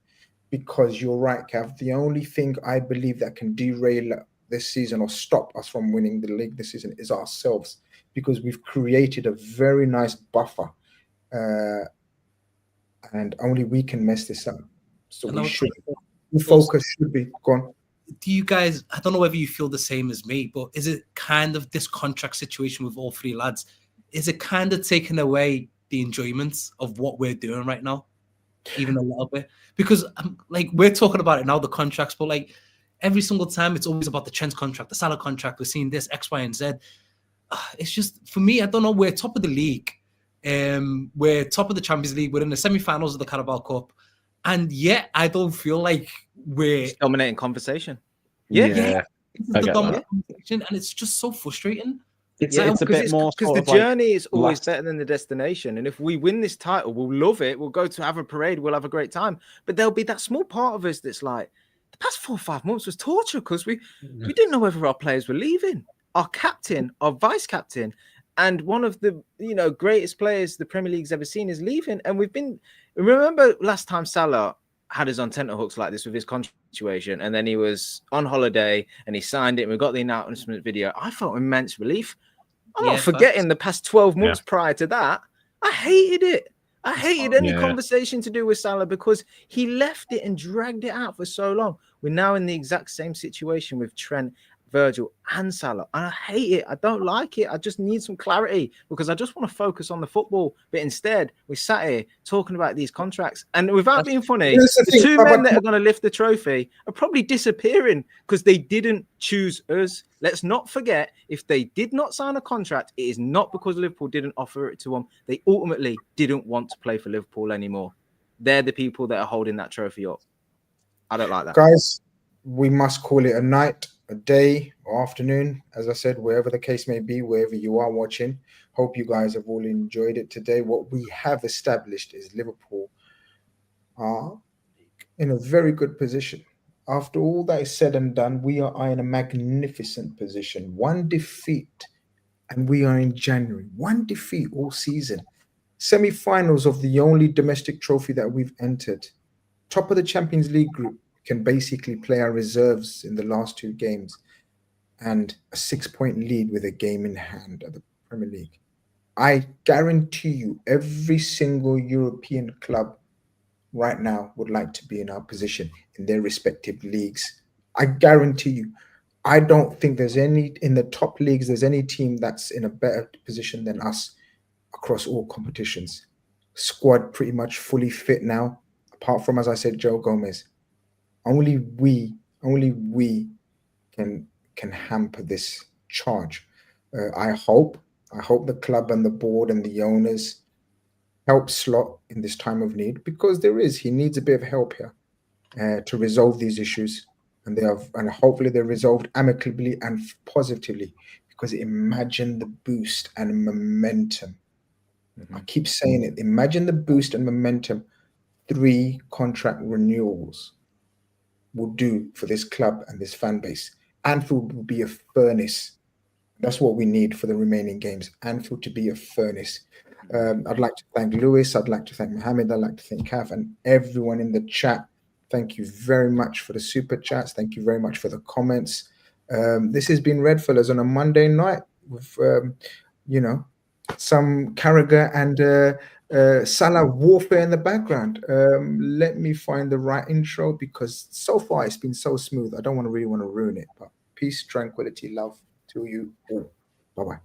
because you're right, Cav. The only thing I believe that can derail this season or stop us from winning the league this season is ourselves, because we've created a very nice buffer, and only we can mess this up. So the focus should be gone. Do you guys, I don't know whether you feel the same as me, but is it kind of this contract situation with all three lads, is it kind of taking away the enjoyment of what we're doing right now? Even a little bit, because we're talking about it now, the contracts, but every single time it's always about the Trent contract, the Salah contract. We're seeing this X, Y, and Z. It's just, for me, I don't know. We're top of the league. We're top of the Champions League. We're in the semi-finals of the Carabao Cup. And yet, I don't feel like we're It's dominating conversation. yeah. I This is the get dominant conversation, and it's just so frustrating. It's Yeah, a bit more because sort the of like journey is always last- better than the destination. And if we win this title, we'll love it. We'll go to have a parade. We'll have a great time. But there'll be that small part of us that's like, the past 4 or 5 months was torture because we didn't know whether our players were leaving. Our captain, our vice captain, and one of the greatest players the Premier League's ever seen is leaving. And remember last time Salah had us on tenterhooks like this with his contract situation, and then he was on holiday and he signed it and we got the announcement video. I felt immense relief. I'm not forgetting the past 12 months prior to that. I hated it. I hated any conversation to do with Salah because he left it and dragged it out for so long. We're now in the exact same situation with Trent, Virgil, and Salah. And I hate it. I don't like it. I just need some clarity because I just want to focus on the football. But instead, we sat here talking about these contracts. And without being funny, the 2 men that are going to lift the trophy are probably disappearing because they didn't choose us. Let's not forget, if they did not sign a contract, it is not because Liverpool didn't offer it to them. They ultimately didn't want to play for Liverpool anymore. They're the people that are holding that trophy up. I don't like that. Guys, we must call it a night, a day, or afternoon. As I said, wherever the case may be, wherever you are watching. Hope you guys have all enjoyed it today. What we have established is Liverpool are in a very good position. After all that is said and done, we are in a magnificent position. 1 defeat, and we are in January. 1 defeat all season. Semi-finals of the only domestic trophy that we've entered. Top of the Champions League group. Can basically play our reserves in the last 2 games. And a 6-point lead with a game in hand at the Premier League. I guarantee you, every single European club right now would like to be in our position in their respective leagues. I guarantee you. I don't think there's any in the top leagues, there's any team that's in a better position than us across all competitions. Squad pretty much fully fit now, apart from, as I said, Joe Gomez. Only we can hamper this charge. I hope the club and the board and the owners help Slot in this time of need, because he needs a bit of help here to resolve these issues, and hopefully they're resolved amicably and positively, because imagine the boost and momentum. I keep saying it. Imagine the boost and momentum 3 contract renewals will do for this club and this fan base. Anfield will be a furnace. That's what we need for the remaining games. Anfield to be a furnace. I'd like to thank Lewis. I'd like to thank Mohammed. I'd like to thank Kaf and everyone in the chat. Thank you very much for the super chats. Thank you very much for the comments. This has been REDFELLAS on a Monday night with, some Carragher and Salah warfare in the background. Let me find the right intro, because so far it's been so smooth. I don't really want to ruin it. But peace, tranquility, love to you all. Bye-bye.